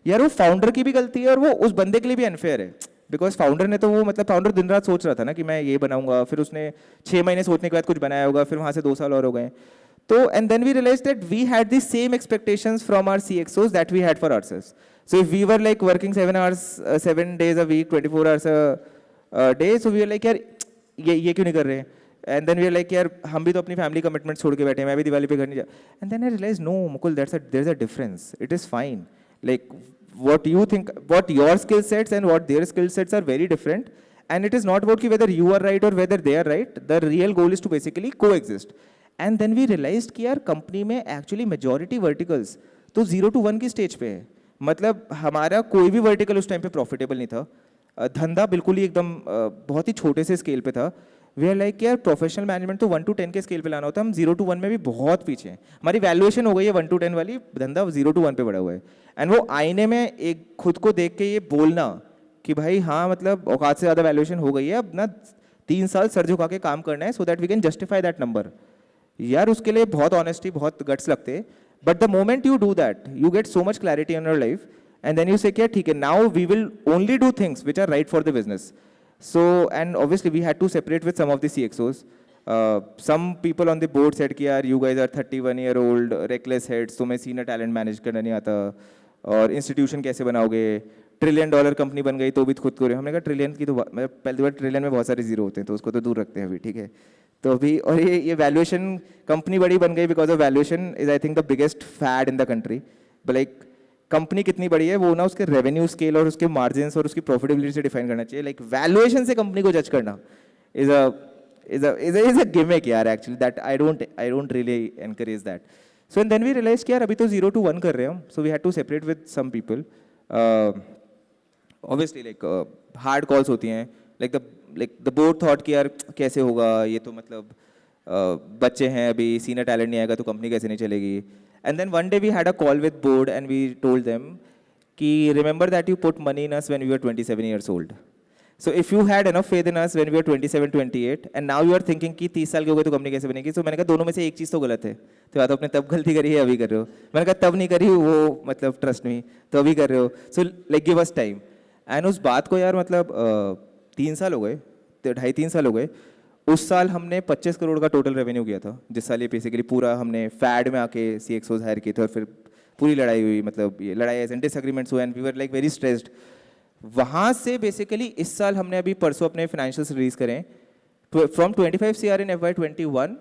यार वो फाउंडर की भी गलती है और वो उस बंदे के लिए भी अनफेयर है. बिकॉज फाउंडर ने तो वो मतलब फाउंडर दिन रात सोच रहा था ना कि मैं ये बनाऊंगा, फिर उसने 6 महीने सोचने के बाद कुछ बनाया होगा, फिर वहाँ से 2 साल और हो गए. तो and then we realize that we had the same expectations from our CXOs that we had for ourselves. So if we were like working 7 days a week, 24 hours a day, so we were like यार ये क्यों नहीं कर रहे हैं. And then we are like यार हम भी तो अपनी फैमिली कमिटमेंट छोड़ के बैठे हैं, मैं भी दिवाली पे घर नहीं जा. And then I realize no Mukul, there is a difference. It is fine. Like what you think, what your skill sets and what their skill sets are very different, and it is not about ki whether you are right or whether they are right. The real goal is to basically coexist. And then we realized कि यार company में actually majority verticals तो 0 to 1 की stage पे है. मतलब हमारा कोई भी वर्टिकल उस टाइम पे प्रॉफिटेबल नहीं था. धंधा बिल्कुल ही एकदम बहुत ही छोटे से स्केल पे था. वी आर लाइक यार प्रोफेशनल मैनेजमेंट तो 1 to 10 के स्केल पे लाना होता है, हम 0 to 1 में भी बहुत पीछे हैं. हमारी वैल्यूएशन हो गई है 1 to 10 वाली, धंधा 0 to 1 पे बढ़ा हुआ है. एंड वो आईने में एक खुद को देख के ये बोलना कि भाई हाँ मतलब औकात से ज़्यादा वैल्यूएशन हो गई है, अब ना 3 साल सर झुका के काम करना है so that we can justify that number. यार उसके लिए बहुत ऑनेस्टी, बहुत गट्स लगते हैं. But the moment you do that you get so much clarity in your life and then you say क्या ठीक है, now we will only do things which are right for the business. So, and obviously we had to separate with some of the CXOs. Some people on the board said कि यार you guys are 31-year-old reckless heads, तुम्हें senior talent manage करना नहीं आता, और institution कैसे बनाओगे, $1 trillion company बन गई तो भी खुद को. हमने कहा ट्रिलियन की तो मतलब पहली बार ट्रिलियन में बहुत सारे जीरो होते हैं तो उसको तो दूर रखते हैं अभी, ठीक है. तो अभी और ये वैल्यूएशन कंपनी बड़ी बन गई because of valuation is I think the biggest fad in the country. Like company कितनी बड़ी है वो ना उसके रेवेन्यू स्केल और उसके मार्जिन्स और उसकी प्रॉफिटेबिलिटी से डिफाइन करना चाहिए. लाइक वैल्यूएशन से कंपनी को जज करना इज अ गिमिक यार actually, that I don't really encourage that. So and then we realize कि यार अभी तो 0 to 1 कर रहे हैं हम, so we had to separate with some people. Obviously like hard calls होती हैं. लाइक द बोर्ड थॉट कि यार कैसे होगा, ये तो मतलब बच्चे हैं अभी, सीनियर टैलेंट नहीं आएगा तो कंपनी कैसे नहीं चलेगी. And then one day we had a call with board and we told them कि remember that you put money in us when we were 27 years old. So if you had enough faith in us when we were 27, 28 and now you are thinking कि 30 साल के हो गए तो company कैसे बनेगी. So मैंने कहा दोनों में से एक चीज़ तो गलत है. तो या तो आपने तब गलती करी है अभी कर रहे हो. मैंने कहा तब नहीं करी वो मतलब ट्रस्ट मी, तो अभी कर रहे हो. So like give us time. And उस बात को यार मतलब 3 साल हो गए, 2.5-3 साल हो गए. उस साल हमने 25 करोड़ का टोटल रेवेन्यू किया था, जिस साल ये बेसिकली पूरा हमने फैड में आके CXOs हायर किए थे और फिर पूरी लड़ाई हुई, मतलब ये लड़ाई एज एंड डिसएग्रीमेंट्स हुए and we were like very stressed. वहाँ से बेसिकली इस साल हमने अभी परसों अपने फाइनेंशियल्स रिलीज करें. From 25 CR in FY21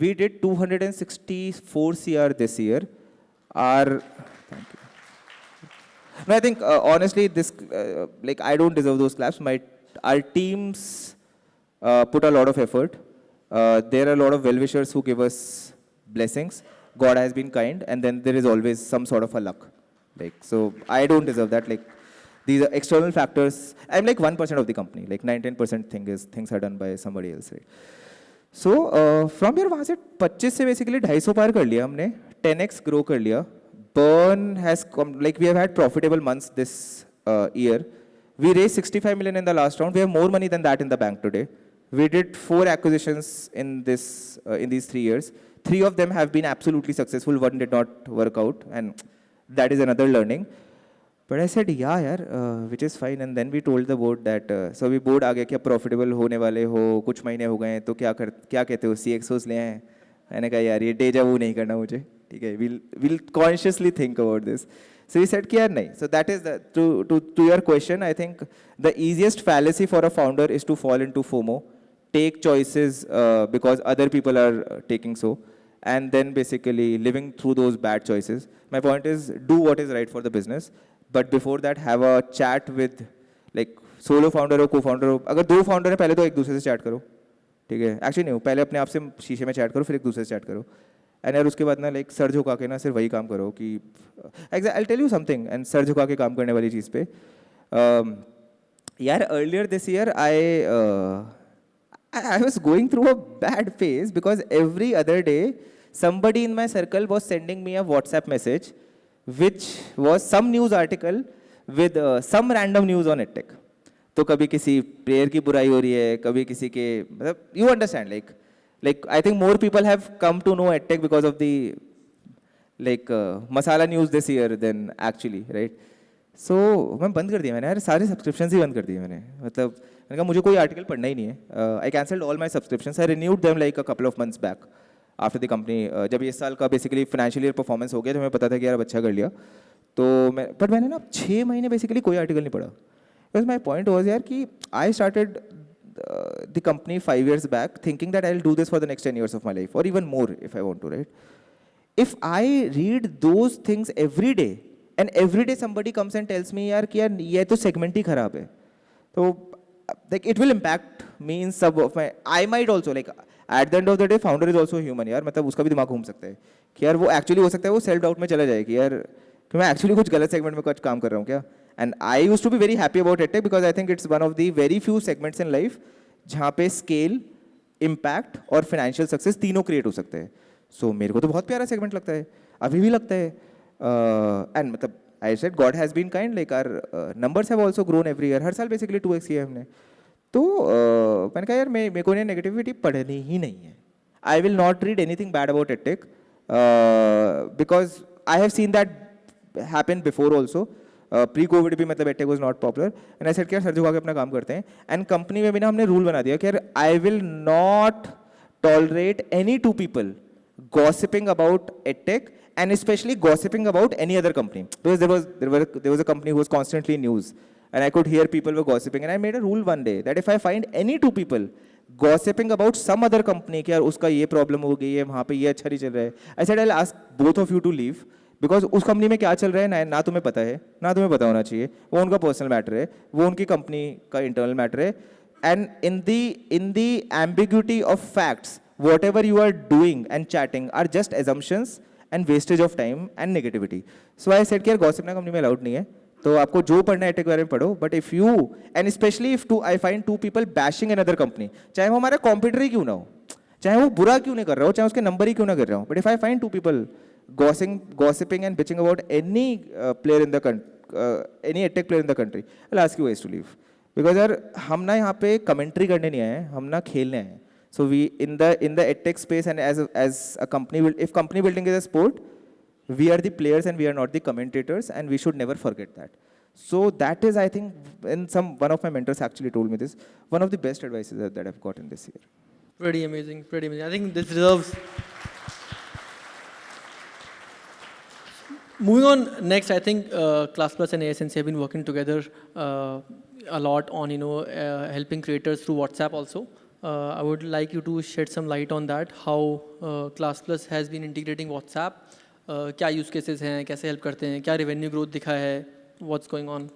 We did 264 CR this year. Our, thank you. No, I think honestly, this like I don't deserve those claps. Our teams put a lot of effort. There are a lot of well-wishers who give us blessings. God has been kind, and then there is always some sort of a luck. Like so, I don't deserve that. Like these are external factors. I'm like 1% of the company. Like 99% things are done by somebody else, right? So from here वहाँ से 25 से basically 250 पार कर लिया हमने, 10x grow कर लिया. Burn has come, like we have had profitable months this year. We raised 65 million in the last round. We have more money than that in the bank today. We did 4 acquisitions in these 3 years. 3 of them have been absolutely successful. One did not work out, and that is another learning. But I said, yeah, yaar, which is fine. And then we told the board that, so we board आ गया कि अब profitable होने वाले हो, कुछ महीने हो गए हैं, तो क्या कहते हो, CXOs ले आए? मैंने कहा यार ये डेजा वू नहीं करना मुझे, ठीक है? We'll consciously think about this. So he said कि यार नहीं. So that is to your question. I think the easiest fallacy for a founder is to fall into FOMO, take choices because other people are taking so, and then basically living through those bad choices. My point is do what is right for the business. But before that, have a chat with like solo founder or co-founder हो. अगर 2 founder हैं पहले तो एक दूसरे से chat करो, ठीक है? Actually नहीं, पहले अपने आप से शीशे में chat करो, फिर एक दूसरे से chat करो. And यार उसके बाद ना like सर झुका के ना सिर्फ वही काम करो कि I'll tell you something. And sir झुका के काम करने वाली चीज़ पे यार earlier this year I was going through a bad phase because every other day somebody in my circle was sending me a WhatsApp message which was some news article with some random news on EdTech. तो कभी किसी player की बुराई हो रही है, कभी किसी के मतलब you understand like I think more people have come to know EdTech because of the like masala news this year than actually, right? So मैं बंद कर दिया मैंने यार, सारे सब्सक्रिप्शंस ही बंद कर दिए मैंने. मतलब मैंने कहा मुझे कोई आर्टिकल पढ़ना ही नहीं है. I cancelled all my subscriptions. I renewed them like a couple of months back. After the company जब ये साल का बेसिकली फाइनेंशियल ईयर परफॉर्मेंस हो गया तो हमें पता था कि यार अब अच्छा कर लिया तो मैंने ना 6 महीने बेसिकली कोई आर्टिकल नहीं पढ़ा. बिकॉज माई पॉइंट वॉज यार कि I started the company 5 years back thinking that I will do this for the next 10 years of my life और even more if I want to write. If I read those things every day and every day somebody comes and tells me यार कि यार ये तो segment ही खराब है तो like it will impact me in some of my I might also like at the end of the day founder is also human यार. मतलब उसका भी दिमाग घूम सकता है कि यार वो एक्चुअली हो सकता है वो सेल्फ डाउट में चला जाए कि यार कि मैं एक्चुअली कुछ गलत सेगमेंट में कुछ काम कर रहा हूँ क्या. And I used to be very happy about EdTech because I think it's one of the very few segments in life जहाँ पे स्केल इम्पैक्ट और फाइनेंशियल सक्सेस तीनों क्रिएट हो सकते हैं. सो मेरे को तो बहुत प्यारा सेगमेंट लगता है, अभी भी लगता है. एंड मतलब I said God has been kind like our numbers have also grown every year. हर साल बेसिकली 2x किया हमने. तो मैंने कहा यार मेरे को इन्हें नेगेटिविटी पढ़नी ही नहीं है. I will not read anything bad about EdTech because I have seen that happen before also. Pre Covid भी मतलब EdTech was not popular and I said कि यार सर झुका के अपना काम करते हैं. एंड कंपनी में भी ना हमने रूल बना दिया कि यार I will not tolerate any 2 people gossiping about EdTech and especially gossiping about any other company because there was a company who was constantly in news. And I could hear people were gossiping. And I made a rule one day that if I find any 2 people gossiping about some other company कि यार उसका ये problem हो गई है, वहाँ पे ये अच्छा नहीं चल रहा है, I said I'll ask both of you to leave because उस कंपनी में क्या चल रहा है ना तुम्हें पता है ना तुम्हें पता होना चाहिए. वो उनका पर्सनल मैटर है, वो उनकी कंपनी का इंटरनल मैटर है. And in the ambiguity of facts, whatever you are doing and chatting are just assumptions and wastage of time and negativity. So I said कि यार gossip ना कंपनी में allowed नहीं है. तो आपको जो पढ़ना है EdTech के बारे में पढ़ो. But if you and specially if I find 2 people bashing another company, चाहे वो हमारा कॉम्पिटिटर ही क्यों ना हो, चाहे वो बुरा क्यों नहीं कर रहा हो, चाहे उसके नंबर ही क्यों ना कर रहा हो, but if I find 2 people gossiping and bitching about any player in the any EdTech player in the country, I'll ask you ways to leave. Because यार हम ना यहाँ पे कमेंट्री करने नहीं आए हैं, हम ना खेलने आए हैं. So we in the EdTech space and as a company, if company building is a sport, we are the players and we are not the commentators, and we should never forget that. So that is, I think, one of my mentors actually told me this, one of the best advices that I've gotten this year. Pretty amazing, pretty amazing. I think this deserves. Moving on next, I think Class Plus and ASNC have been working together a lot on helping creators through WhatsApp also. I would like you to shed some light on that, how Class Plus has been integrating WhatsApp. क्या use cases हैं, कैसे help करते हैं, क्या revenue growth दिखा है, what's going on?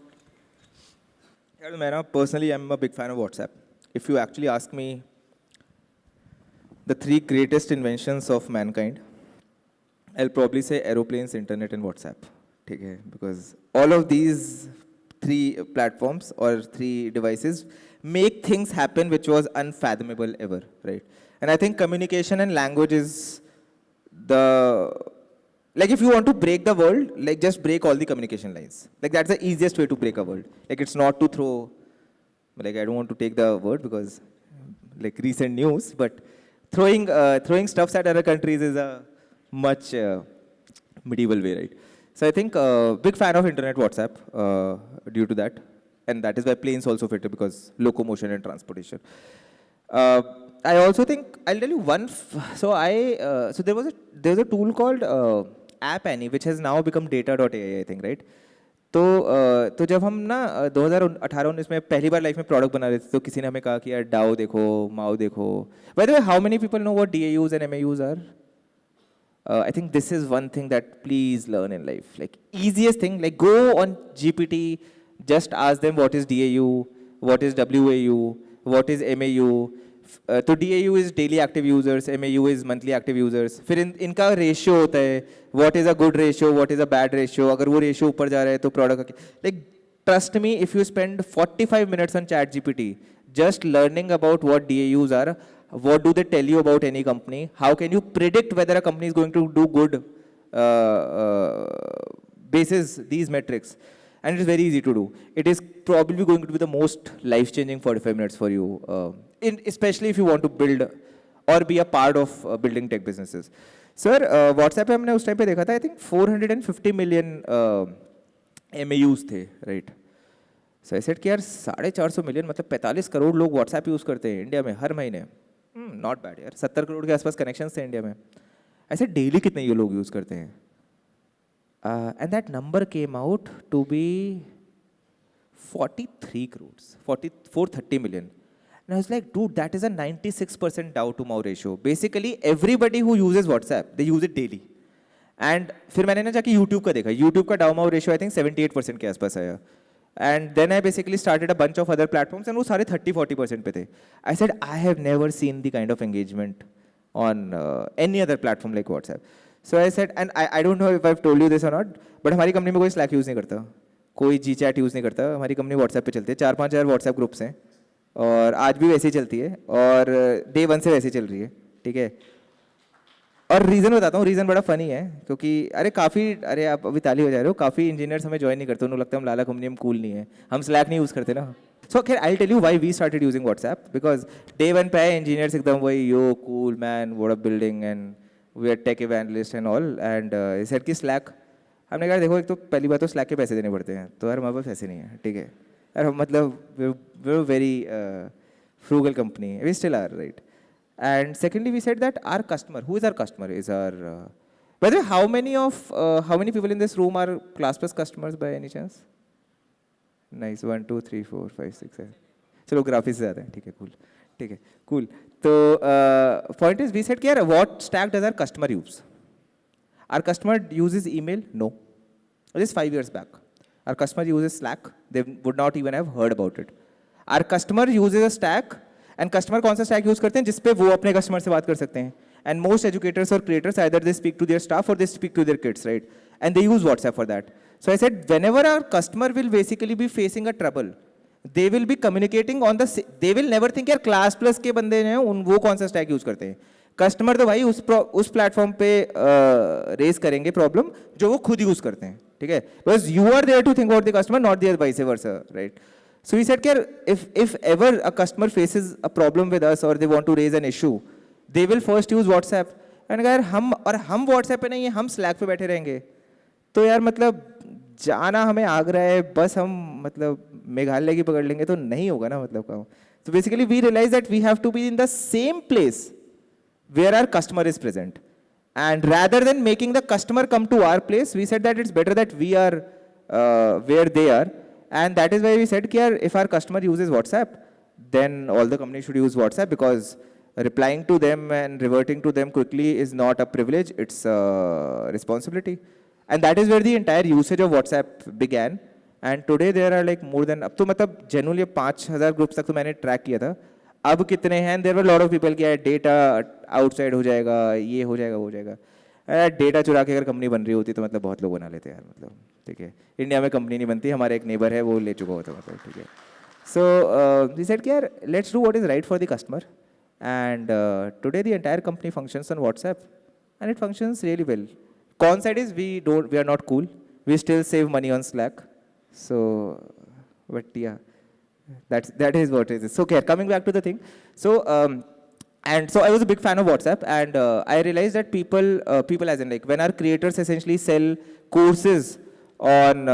Yeah, मैं ना personally I'm a big fan of WhatsApp. If you actually ask me the three greatest inventions of mankind, I'll probably say aeroplanes, internet, and WhatsApp. ठीक है? Because all of these three platforms or three devices make things happen which was unfathomable ever, right? And I think communication and language is the, like if you want to break the world, like just break all the communication lines. Like that's the easiest way to break a world. Like it's not to throw, like I don't want to take the word because like recent news, but throwing stuffs at other countries is a much medieval way, right? So I think big fan of internet WhatsApp due to that. And that is why planes also fit because locomotion and transportation. I also think, I'll tell you one, so there was a tool called App Annie, which has now become data.ai, I think, right? तो जब हम ना 2018-19 में पहली बार life में product बना रहे थे तो किसी ने हमें कहा कि यार डाओ देखो माओ देखो by the way how many people know what DAUs and MAUs are? I think this is one thing that please learn in life, like easiest thing, like go on GPT, just ask them what is DAU, what is WAU, what is MAU. तो DAU is daily active users, MAU is monthly active users. फिर इनका ratio होता है, what is a good ratio, what is a bad ratio. अगर वो ratio ऊपर जा रहा है तो product like trust me, if you spend 45 minutes on ChatGPT just learning about what DAUs are, what do they tell you about any company, how can you predict whether a company is going to do good basis these metrics. And it is very easy to do. It is probably going to be the most life-changing 45 minutes for you, especially if you want to build or be a part of building tech businesses. Sir, WhatsApp पे हमने उस time पे देखा था, I think 450 million MAUs थे, right? So I said कि यार 450 million मतलब 45 करोड़ लोग WhatsApp यूज़ करते हैं इंडिया में हर महीने. Not bad यार, 70 करोड़ के आसपास connections थे इंडिया में. I said daily कितने ये लोग यूज़ करते हैं? And that number came out to be 43 crores, 430 million. And I was like, dude, that is a 96% DAU to MAU ratio. Basically, everybody who uses WhatsApp, they use it daily. And फिर मैंने ना जाके YouTube का देखा. YouTube का DAU MAU ratio I think 78% के आसपास आया. And then I basically started a bunch of other platforms and वो सारे 30-40% पे थे. I said, I have never seen the kind of engagement on any other platform like WhatsApp. So I said, and I don't know if I've told you this or not, but हमारी company में कोई Slack use नहीं करता, कोई GChat use नहीं करता, हमारी company WhatsApp पे चलती है, 4-5 हज़ार WhatsApp ग्रुप्स हैं और आज भी वैसे ही चलती है और day 1 से वैसे ही चल रही है, ठीक है? और रीज़न बताता हूँ, रीज़न बड़ा फ़नी है क्योंकि अरे आप अभी ताली हो जा रहे हो, काफ़ी इंजीनियर्स हमें ज्वाइन नहीं करते, उन्हें लगता है हम लाला कंपनी हम कूल नहीं है, हम Slack नहीं यूज़ करते ना. So खैर I'll tell you why we started using WhatsApp because day 1 पे आए इंजीनियर्स एकदम वही yo cool man what a building and we are tech evangelist and all and he said कि Slack हमने कहा देखो एक तो पहली बात तो Slack के पैसे देने पड़ते हैं तो यार हमारे पास पैसे नहीं है ठीक है यार मतलब we're a very frugal company we still are right and secondly we said that our customer who is our customer is our by the way how many people in this room are ClassPlus customers by any chance nice 1 2 3 4 5 6 7 चलो graphics से ज़्यादा है ठीक है cool तो point is we said कि यार what stack does our customer use? Our customer uses email? No. This is 5 years back. Our customer uses Slack. They would not even have heard about it. Our customer uses a stack and customer कौन सा stack use करते हैं जिस पे वो अपने customer से बात कर सकते हैं. And most educators or creators either they speak to their staff or they speak to their kids, right? And they use WhatsApp for that. So I said whenever our customer will basically be facing a trouble, they will be communicating on the they will never think यार ClassPlus के बंदे हैं उन वो कौन सा stack use करते हैं कस्टमर तो भाई उस प्लेटफॉर्म पे रेज करेंगे प्रॉब्लम जो वो खुद यूज़ करते हैं ठीक है because you are there to think about the customer not there vice versa right so we said यार if ever a customer faces a problem with us or they want to raise an issue they will first use WhatsApp and यार हम WhatsApp पे नहीं है हम Slack पे बैठे रहेंगे तो यार मतलब जाना हमें आगरा है बस हम मतलब मेघालय की पकड़ लेंगे तो नहीं होगा ना मतलब काम so basically we realized that we have to be in the same place where our customer is present and rather than making the customer come to our place we said that it's better that we are where they are and that is why we said कि यार if our customer uses WhatsApp then all the companies should use WhatsApp, because replying to them and reverting to them quickly is not a privilege, it's a responsibility. And that is where the entire usage of WhatsApp began. And today there are like more than, अब तो मतलब genuinely 5,000 groups तक तो मैंने track किया था. अब कितने हैं? There were a lot of people कि यार data outside हो जाएगा, ये हो जाएगा, वो हो जाएगा. डेटा चुरा के अगर कंपनी बन रही होती तो मतलब बहुत लोग बना लेते हैं यार, मतलब ठीक है. इंडिया में कंपनी नहीं बनती, हमारे एक नेबर है वो ले चुका होता, मतलब ठीक है. सो वी सेड कि यार let's do what is right for the customer. And today the entire company functions on WhatsApp and it functions really well. Con side is we are not cool, we still save money on Slack. So but yeah that is what it is. So okay, coming back to the thing. So and so I was a big fan of WhatsApp, and I realized that people as in like when our creators essentially sell courses on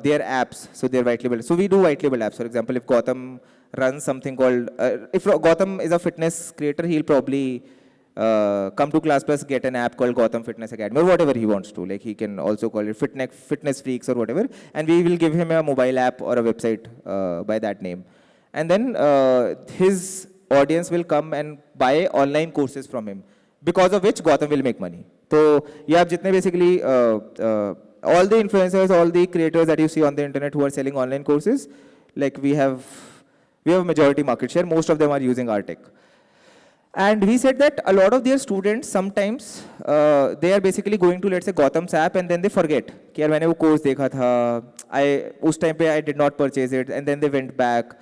their apps, so they're white label. So we do white label apps. For example, if Gautam runs something called, if Gautam is a fitness creator, he'll probably come to Class Plus, get an app called Gautam Fitness Academy, or whatever he wants to. Like he can also call it Fitness Freaks or whatever, and we will give him a mobile app or a website by that name. And then his audience will come and buy online courses from him, because of which Gautam will make money. So ये आप जितने basically all the influencers, all the creators that you see on the internet who are selling online courses, like we have a majority market share. Most of them are using our tech. And we said that a lot of their students sometimes they are basically going to, let's say, Gautam's app, and then they forget कि यार मैंने वो course देखा था, उस time पे I did not purchase it, and then they went back.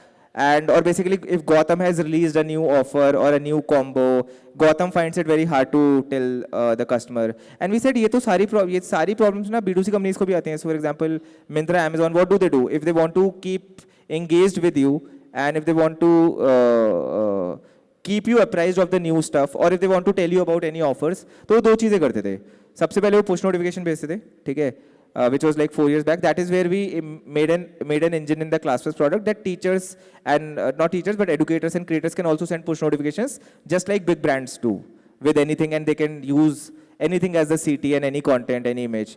And or basically if Gautam has released a new offer or a new combo, Gautam finds it very hard to tell the customer. And we said ये सारी problems ना B2C companies को भी आती हैं. So for example, Myntra, Amazon, what do? If they want to keep engaged with you, and if they want to keep you apprised of the new stuff, or if they want to tell you about any offers, तो वो दो चीज़ें करते थे. सबसे पहले वो push notification भेजते थे, ठीक है, which was like 4 years back. That is where we made an engine in the ClassPlus product that teachers and not teachers but educators and creators can also send push notifications, just like big brands do with anything, and they can use anything as the CT and any content, any image.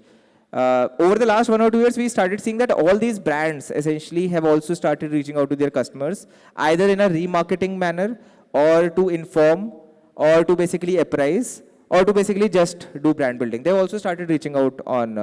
Over the last 1 or 2 years, we started seeing that all these brands essentially have also started reaching out to their customers, either in a remarketing manner, or to inform, or to basically apprise, or to basically just do brand building. They've also started reaching out on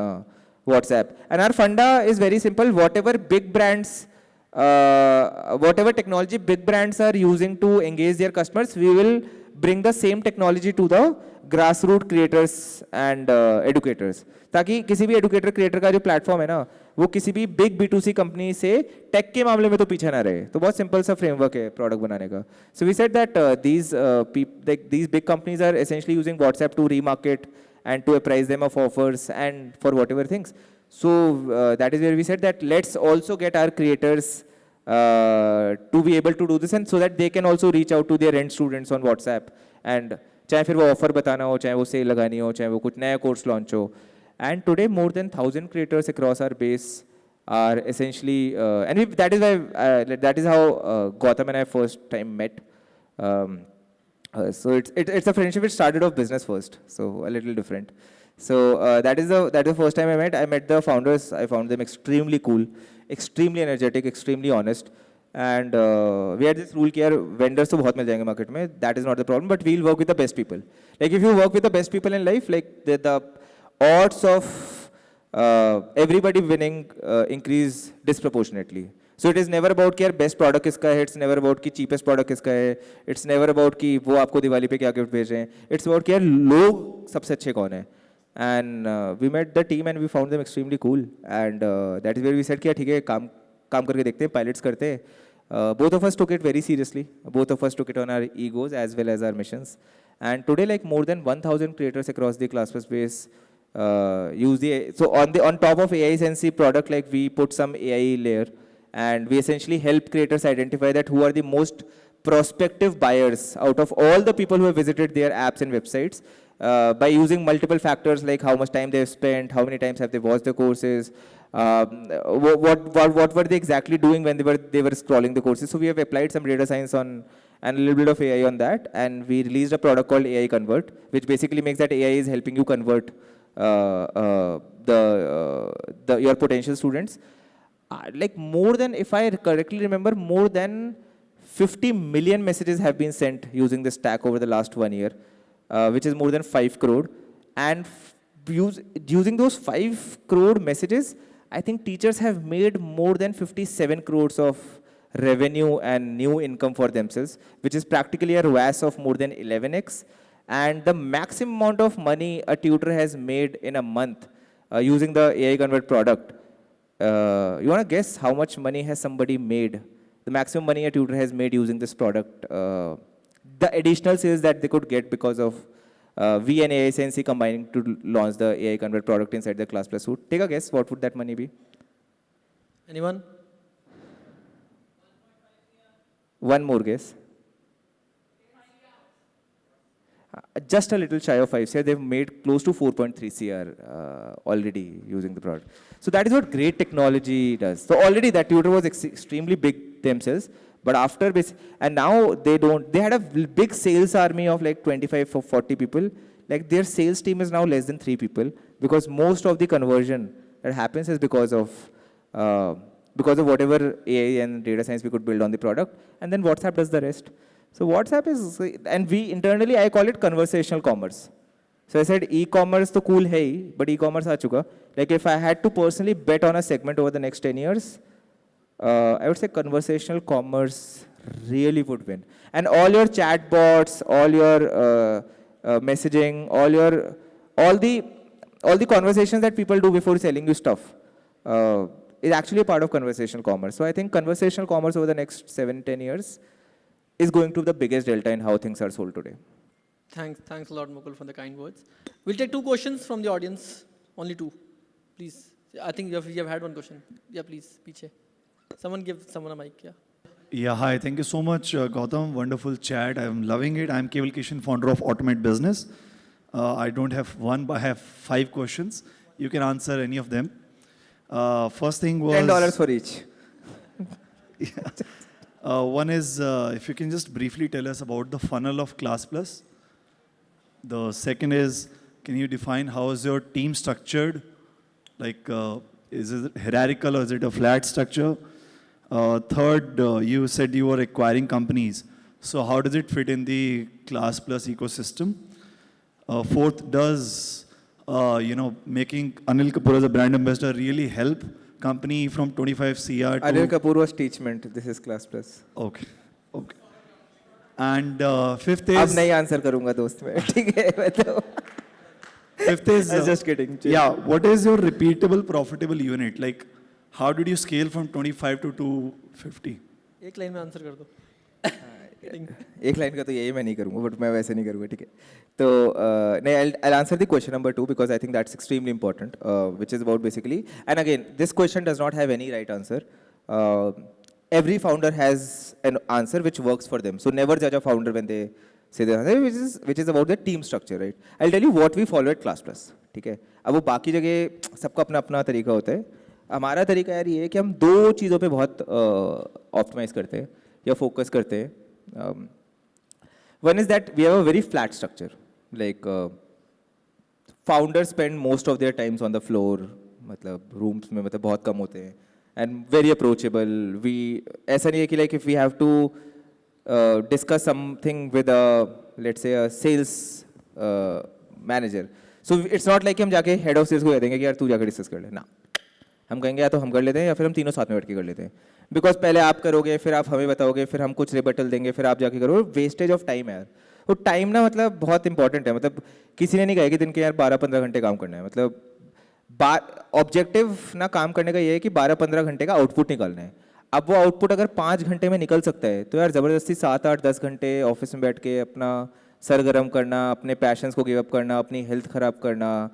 WhatsApp. And our funda is very simple. Whatever big brands, whatever technology big brands are using to engage their customers, we will bring the same technology to the grassroots creators and educators. ताकि किसी भी educator creator का जो platform है ना, वो किसी भी big B2C company से tech के मामले में तो पीछे ना रहे. तो बहुत simple सा framework है product बनाने का. So we said that these big companies are essentially using WhatsApp to remarket and to apprise them of offers and for whatever things. So that is where we said that let's also get our creators to be able to do this, and so that they can also reach out to their end students on WhatsApp. And चाहे फिर वो offer बताना हो, चाहे वो sale लगानी हो, चाहे वो कुछ नया course launch हो. And today more than 1,000 creators across our base are essentially, that is why that is how Gautam and I first time met. So it's a friendship which started off business first, so a little different. So that is the first time I met. I met the founders. I found them extremely cool, extremely energetic, extremely honest. And we had this rule कि यार vendors तो बहुत मिल जाएंगे market में. That is not the problem, but we'll work with the best people. Like if you work with the best people in life, like the odds of everybody winning increase disproportionately. So it is never about कि यार best product किसका है. It's never about कि cheapest product किसका है. It's never about कि वो आपको दिवाली पे क्या gift भेज रहे हैं. It's about कि यार लोग सबसे अच्छे कौन है. And we met the team and we found them extremely cool. And that is where we said कि यार ठीक है काम करके देखते हैं, pilots करते हैं. Both of us took it very seriously. Both of us took it on our egos as well as our missions. And today, like more than 1,000 creators across the ClassPlus space use the. So on top of AI Sensei product, like we put some AI layer, and we essentially help creators identify that who are the most prospective buyers out of all the people who have visited their apps and websites by using multiple factors like how much time they have spent, how many times have they watched the courses. What were they exactly doing when they were scrolling the courses? So we have applied some data science on and a little bit of AI on that, and we released a product called AI Convert, which basically makes that AI is helping you convert your potential students. Like more than, if I correctly remember, more than 50 million messages have been sent using this stack over the last 1 year, which is more than 5 crore. And using those 5 crore messages, I think teachers have made more than 57 crores of revenue and new income for themselves, which is practically a ROAS of more than 11x. And the maximum amount of money a tutor has made in a month using the AI Convert product. You want to guess how much money has somebody made? The maximum money a tutor has made using this product. The additional sales that they could get because of V and AI Sensei combining to launch the AI Convert product inside the Class Plus suite. Take a guess, what would that money be? Anyone? One more guess. Just a little shy of 5 CR. They've made close to 4.3 CR already using the product. So that is what great technology does. So already that tutor was extremely big themselves, but after this, and now they don't, they had a big sales army of like 25 or 40 people. Like their sales team is now less than 3 people because most of the conversion that happens is because of whatever AI and data science we could build on the product. And then WhatsApp does the rest. So WhatsApp is, and we internally, I call it conversational commerce. So I said e-commerce to cool hai, but e-commerce aa chuka. Like if I had to personally bet on a segment over the next 10 years, I would say conversational commerce really would win. And all your chatbots, all your messaging, all the conversations that people do before selling you stuff is actually a part of conversational commerce. So I think conversational commerce over the next 7-10 years is going to be the biggest delta in how things are sold today. Thanks a lot, Mukul, for the kind words. We'll take 2 questions from the audience. Only 2, please. I think you have had 1 question. Yeah, please, piche. Someone give someone a mic, yeah. Yeah, hi. Thank you so much, Gautam. Wonderful chat. I'm loving it. I'm Keval Kishan, founder of Automate Business. I don't have 1, but I have 5 questions. You can answer any of them. First thing was... $10 for each. One is, if you can just briefly tell us about the funnel of Class Plus. The second is, can you define how is your team structured? Like, is it hierarchical or is it a flat structure? Third, you said you were acquiring companies. So how does it fit in the Class Plus ecosystem? Fourth, does making Anil Kapoor as a brand ambassador really help company from 25 CR to... Anil Kapoor was Teachment. This is Class Plus. Okay. And fifth is... अब नहीं answer करूँगा दोस्त मैं, ठीक है मैं तो... Fifth is... I'm just kidding. Yeah, what is your repeatable, profitable unit? Like, how did you scale from 25 to 250? एक लाइन में आंसर कर दो. एक लाइन का तो यही मैं नहीं करूँगा, बट मैं वैसे नहीं करूँगा, ठीक है. तो नहीं, I'll answer the question number 2 because I think that's extremely important, which is about basically, and again, this question does not have any right answer. Every founder has an answer which works for them. So never judge a founder when they say the answer, which is about the team structure, right? I'll tell you what we follow at Class Plus, ठीक है. अब वो बाकी जगह सबका अपना अपना तरीका होता है. हमारा तरीका यार ये है कि हम 2 चीज़ों पे बहुत ऑप्टिमाइज करते हैं या फोकस करते हैं. One is that we have a very flat structure. Like founders spend most of their times on the floor, मतलब rooms में मतलब बहुत कम होते हैं, and very approachable. We ऐसा नहीं है कि like if we have to discuss something with let's say a sales manager, so it's not like कि हम जाके head of sales को कह देंगे कि यार तू जाके discuss कर ले ना. हम कहेंगे या तो हम कर लेते हैं या फिर हम तीनों साथ में बैठ के कर लेते हैं. बिकॉज पहले आप करोगे, फिर आप हमें बताओगे, फिर हम कुछ रिबटल देंगे, फिर आप जाके करोगे. वेस्टेज ऑफ टाइम है यार. वो टाइम ना मतलब बहुत इंपॉर्टेंट है. मतलब किसी ने नहीं कहा कि दिन के यार 12-15 घंटे काम करना है. मतलब ऑब्जेक्टिव ना काम करने का ये है कि 12-15 घंटे का आउटपुट निकालना है. अब वो आउटपुट अगर 5 घंटे में निकल सकता है तो यार ज़बरदस्ती 7-8-10 घंटे ऑफिस में बैठ के अपना सरगर्म करना, अपने पैशंस को गिव अप करना, अपनी हेल्थ ख़राब करना,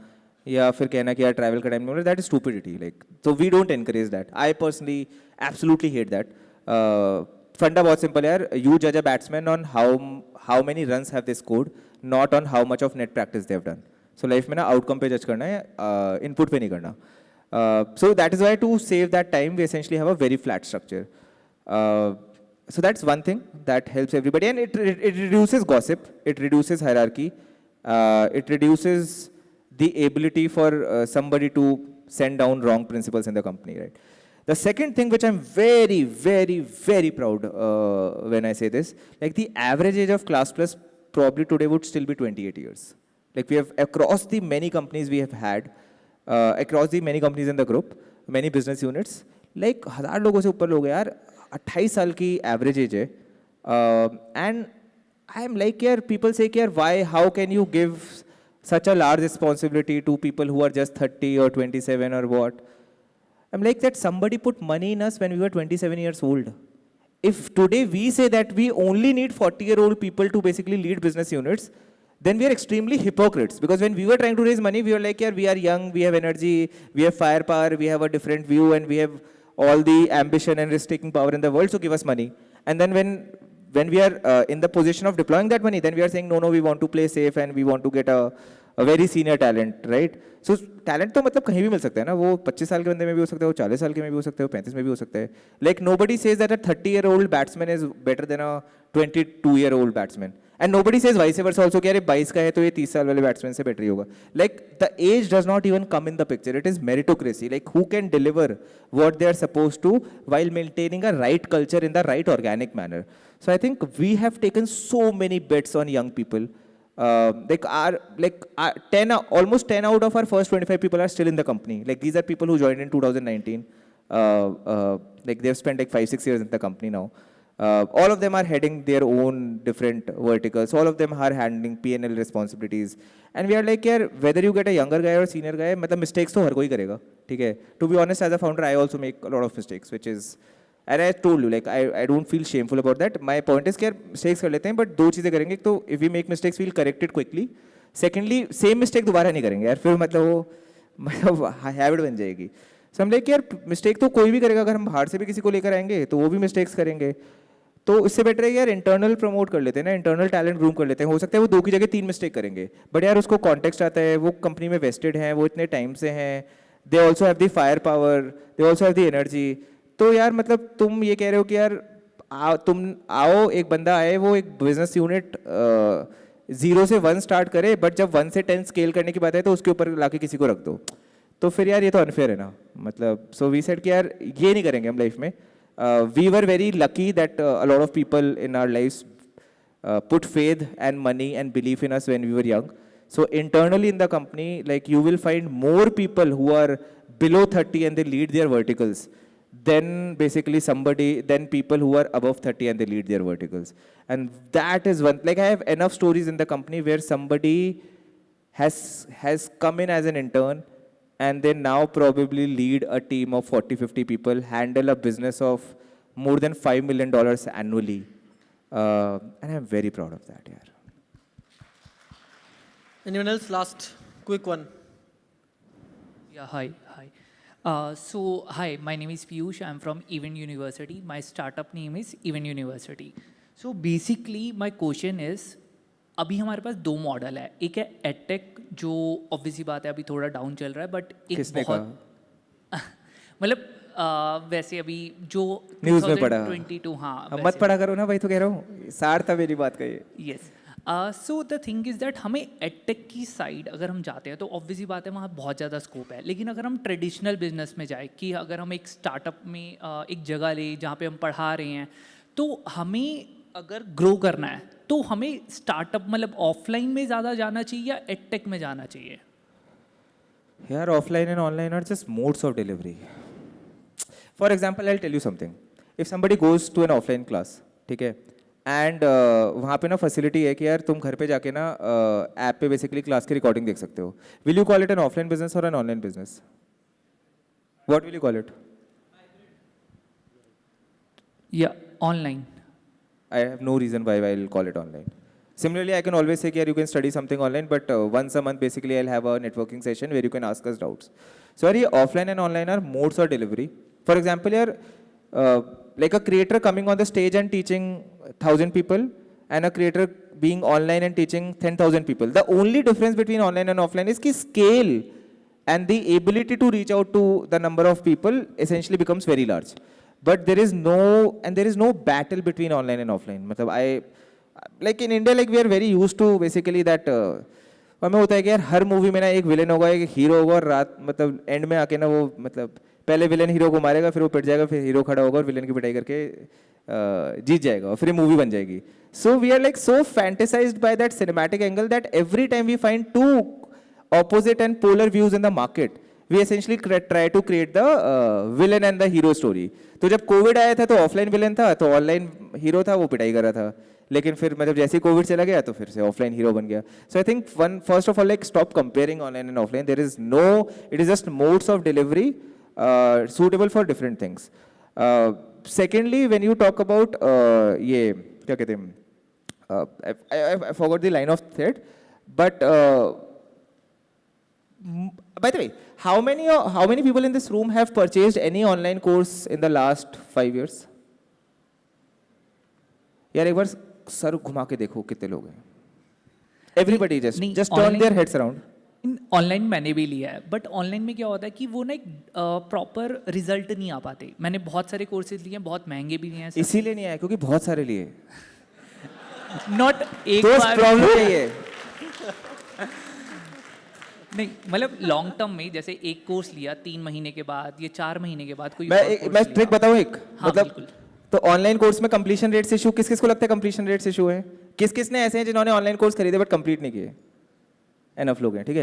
या फिर कहना कि यार ट्रैवल का टाइम नहीं मिल रहा, that is stupidity. Like so we don't encourage that. I personally absolutely hate that. फंडा बहुत सिंपल है यार. यू जज a batsman on how many runs have they scored, not on how much of net practice they have done. So life में ना outcome पे जज करना है, इनपुट पे नहीं करना. So that is why to save that time we essentially have a very flat structure. So that's one thing that helps everybody, and it reduces gossip, it reduces hierarchy, it reduces the ability for somebody to send down wrong principles in the company, right? The second thing which I'm very, very, very proud when I say this, like the average age of Class Plus probably today would still be 28 years. Like we have, across the many companies we have had, across the many companies in the group, many business units, like 1000 लोगों से ऊपर लोग हैं यार, 28 साल की average age है. And I'm like, यार, people say, यार, why, how can you give such a large responsibility to people who are just 30 or 27 or what? I'm like that somebody put money in us when we were 27 years old. If today we say that we only need 40-year-old people to basically lead business units, then we are extremely hypocrites. Because when we were trying to raise money, we were like, yeah, we are young, we have energy, we have firepower, we have a different view, and we have all the ambition and risk-taking power in the world, so give us money. And then when we are in the position of deploying that money, then we are saying, no, we want to play safe and we want to get a very senior talent, right? So talent तो मतलब कहीं भी मिल सकता है ना, वो 25 साल के बंदे में भी हो सकता है, वो 40 साल के में भी हो सकता है, वो 35 में भी हो सकता है. Like nobody says that a 30-year-old batsman is better than a 22-year-old batsman. And nobody says vice versa also कि यार 22 का है तो ये 30 साल वाले batsman से better ही होगा. Like the age does not even come in the picture. It is meritocracy. Like who can deliver what they are supposed to while maintaining a right culture in the right organic manner. So I think we have taken so many bets on young people. Almost 10 out of our first 25 people are still in the company. Like these are people who joined in 2019. Like they've spent like 5-6 years in the company now. All of them are heading their own different verticals. All of them are handling P&L responsibilities. And we are like, yeah, whether you get a younger guy or senior guy, मतलब mistakes तो हर कोई करेगा, ठीक है? To be honest, as a founder, I also make a lot of mistakes, which is, and I told you, like, I don't feel shameful about that. My point is कि यार mistakes कर लेते हैं, but दो चीज़ें करेंगे. तो if we make mistakes, we'll correct it quickly. Secondly, same mistake दोबारा नहीं करेंगे यार. फिर मतलब habit बन जाएगी. So हम like यार mistake तो कोई भी करेगा. अगर हम बाहर से भी किसी को लेकर आएंगे, तो वो भी mistakes करेंगे. तो इससे बेटर है यार इंटरनल प्रमोट कर लेते हैं ना, इंटरनल टैलेंट ग्रूम कर लेते हैं. हो सकता है वो 2 की जगह 3 मिस्टेक करेंगे, बट यार उसको कॉन्टेक्स्ट आता है, वो कंपनी में वेस्टेड हैं, वो इतने टाइम से हैं, they also have the fire power, they also have the energy. तो यार मतलब तुम ये कह रहे हो कि यार तुम आओ, एक बंदा आए, वो एक बिजनेस यूनिट 0 से 1 स्टार्ट करे, बट जब 1 से 10 स्केल करने की बात है तो उसके ऊपर लाके किसी को रख दो. तो फिर यार ये तो अनफेयर है ना. मतलब सो वी सेड कि यार ये नहीं करेंगे हम लाइफ में. We were very lucky that a lot of people in our lives put faith and money and belief in us when we were young. So internally in the company, like you will find more people who are below 30 and they lead their verticals than basically than people who are above 30 and they lead their verticals. And that is one, like I have enough stories in the company where somebody has come in as an intern and they now probably lead a team of 40-50 people, handle a business of more than $5 million annually. And I'm very proud of that, yeah. Anyone else? Last quick one. Yeah, hi. Hi, my name is Piyush. I'm from Event University. My startup name is Event University. So basically, my question is, अभी हमारे पास 2 model है. एक है edtech जो obviously बात है अभी थोड़ा डाउन चल रहा है, बट एक बहुत मतलब वैसे अभी जो न्यूज़ में पढ़ा 2022 हाँ मत पढ़ा करो ना भाई, तो कह रहा हूँ सार था मेरी बात का ये. Yes. So the thing is that हमें एडटेक की साइड अगर हम जाते हैं तो ऑब्वियसली बात है वहाँ बहुत ज़्यादा स्कोप है. लेकिन अगर हम ट्रेडिशनल बिजनेस में जाए कि अगर हम एक स्टार्टअप में एक जगह लें जहाँ पे हम पढ़ा रहे हैं, तो हमें अगर ग्रो करना है तो हमें स्टार्टअप मतलब ऑफलाइन में ज़्यादा जाना चाहिए या एडटेक में जाना चाहिए? Here, offline and online are just modes of delivery. For example, I'll tell you something. If somebody goes to an offline class, ठीक है, and वहाँ पे ना facility है कि यार तुम घर पे जाके ना ऐप पे basically क्लास की रिकॉर्डिंग देख सकते हो. Will you call it an offline business or an online business? What will you call it? Yeah, online. I have no reason why I'll call it online. Similarly, I can always say that you can study something online, but once a month, basically, I'll have a networking session where you can ask us doubts. So, offline and online are modes of delivery. For example, like a creator coming on the stage and teaching 1,000 people, and a creator being online and teaching 10,000 people. The only difference between online and offline is that scale and the ability to reach out to the number of people essentially becomes very large. But there is no battle between online and offline. Like in India, like we are very used to basically that. हमें होता है कि यार हर movie में ना एक villain होगा, एक हीरो होगा, और रात मतलब एंड में आके ना वो मतलब पहले विलन हीरो को मारेगा, फिर वो पिट जाएगा, फिर हीरो खड़ा होगा और विलन की पिटाई करके जीत जाएगा और फिर ये मूवी बन जाएगी. So we are like so fantasised by that cinematic angle that every time we find to opposite and polar views in the market, we essentially try to create the villain and the hero story. तो जब Covid आया था तो offline villain था, तो online hero था, वो पिटाई कर रहा था. लेकिन फिर मतलब जैसे ही कोविड चला गया तो फिर से ऑफलाइन हीरो बन गया. So I think one first of all like stop comparing online and offline. There is no, it is just modes of delivery suitable for different things. Secondly, when you talk about ये क्या कहते हैं, I forgot the line of thread, but by the way, how many people in this room have purchased any online course in the last 5 years? यार एक बार sir घुमा के देखो कितने लोग हैं. Everybody just turn their heads around. Online मैंने भी लिया है, बट ऑनलाइन में क्या होता है कि वो ना एक प्रॉपर रिजल्ट नहीं आ पाते. मैंने बहुत सारे कोर्सेज लिए हैं, बहुत महंगे भी लिए हैं. इसीलिए नहीं आया क्योंकि बहुत सारे लिए. नॉट एक तो बार प्रॉब्लम यही है. नहीं, मतलब लॉन्ग टर्म में जैसे एक कोर्स लिया 3 महीने के बाद या 4 महीने के बाद कोई मैं ट्रिक बताऊं एक, हाँ, मतलब बिल्कुल. तो ऑनलाइन कोर्स में कंप्लीशन रेट्स इशू किस किस को लगता है? कंप्लीशन रेट्स इशू है. किस किस ने ऐसे हैं जिन्होंने ऑनलाइन कोर्स खरीदे बट कंप्लीट नहीं किए? एनफ लोग हैं. ठीक है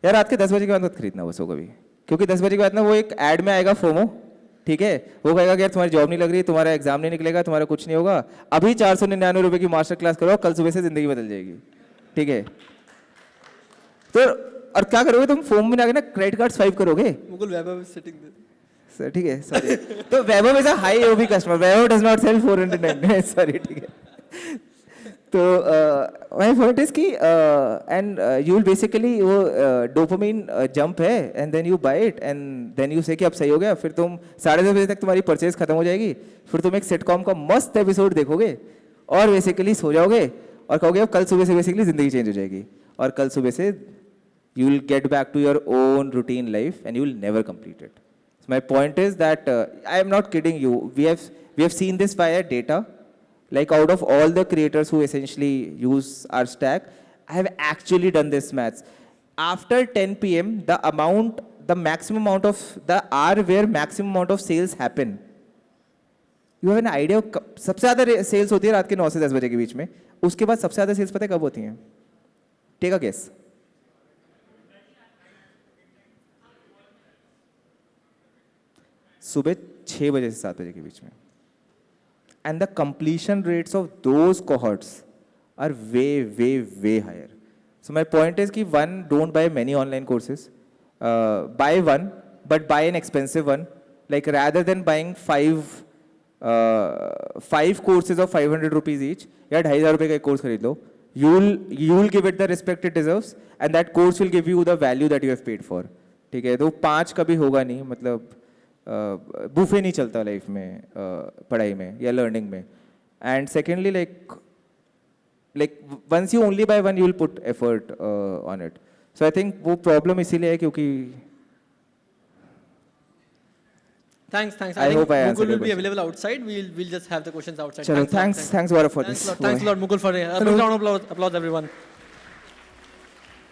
यार, रात के 10 बजे के बाद मत खरीदना बस वो कभी, क्योंकि 10 बजे के बाद ना वो एक ऐड में आएगा फोमो. ठीक है, वो कहेगा कि यार तुम्हारी जॉब नहीं लग रही, तुम्हारा एग्जाम नहीं निकलेगा, तुम्हारा कुछ नहीं होगा, अभी 499 रुपए की मास्टर क्लास करो, कल सुबह से जिंदगी बदल जाएगी. ठीक है, तो और क्या करोगे तुम? फोम में आगे ना क्रेडिट कार्ड स्वाइप करोगे. Mukul Vaibhav is sitting there. Sir ठीक है, सॉरी. तो Vaibhav is a high AOB customer. Vaibhav does not sell 499. Sorry, ठीक है. तो माय पॉइंट इज कि एंड यू विल बेसिकली वो डोपामिन जंप है and then you buy it and then you say कि अब सही हो गया. फिर तुम 10:30 बजे तक तुम्हारी परचेज खत्म हो जाएगी. फिर तुम एक सिटकॉम का मस्त एपिसोड देखोगे और बेसिकली सो जाओगे और कहोगे अब कल सुबह से बेसिकली जिंदगी चेंज हो जाएगी. और कल सुबह से you will get back to your own routine life and you will never complete it. So my point is that I am not kidding you. We have seen this via data. Like out of all the creators who essentially use our stack, I have actually done this maths. After 10 p.m., the maximum amount of the hour where maximum amount of sales happen. You have an idea? सबसे ज़्यादा sales होती है रात के 9 से 10 बजे के बीच में. उसके बाद सबसे ज़्यादा sales पता है कब होती हैं? Take a guess. सुबह 6 बजे से 7 बजे के बीच में. And the completion rates of those cohorts are way higher. So my point is कि one, don't buy many online courses. Buy one but buy an expensive one. Like rather than buying 5 courses of 500 rupees each, या 2,500 रुपये का एक course खरीद लो. you will give it the respect it deserves and that course will give you the value that you have paid for. ठीक है, तो 5 कभी होगा नहीं, मतलब बुफे नहीं चलता लाइफ में, पढ़ाई में या लर्निंग में. And secondly like once you only buy one you will put effort on it. So I think वो प्रॉब्लम इसीलिए है क्योंकि Thanks. I think hope I answered Mukul your will be question. available outside. We'll just have the questions outside. चलो, Thanks a lot. thanks Gaurav for Thanks this. a lot, Mukul, for a big round of applause everyone.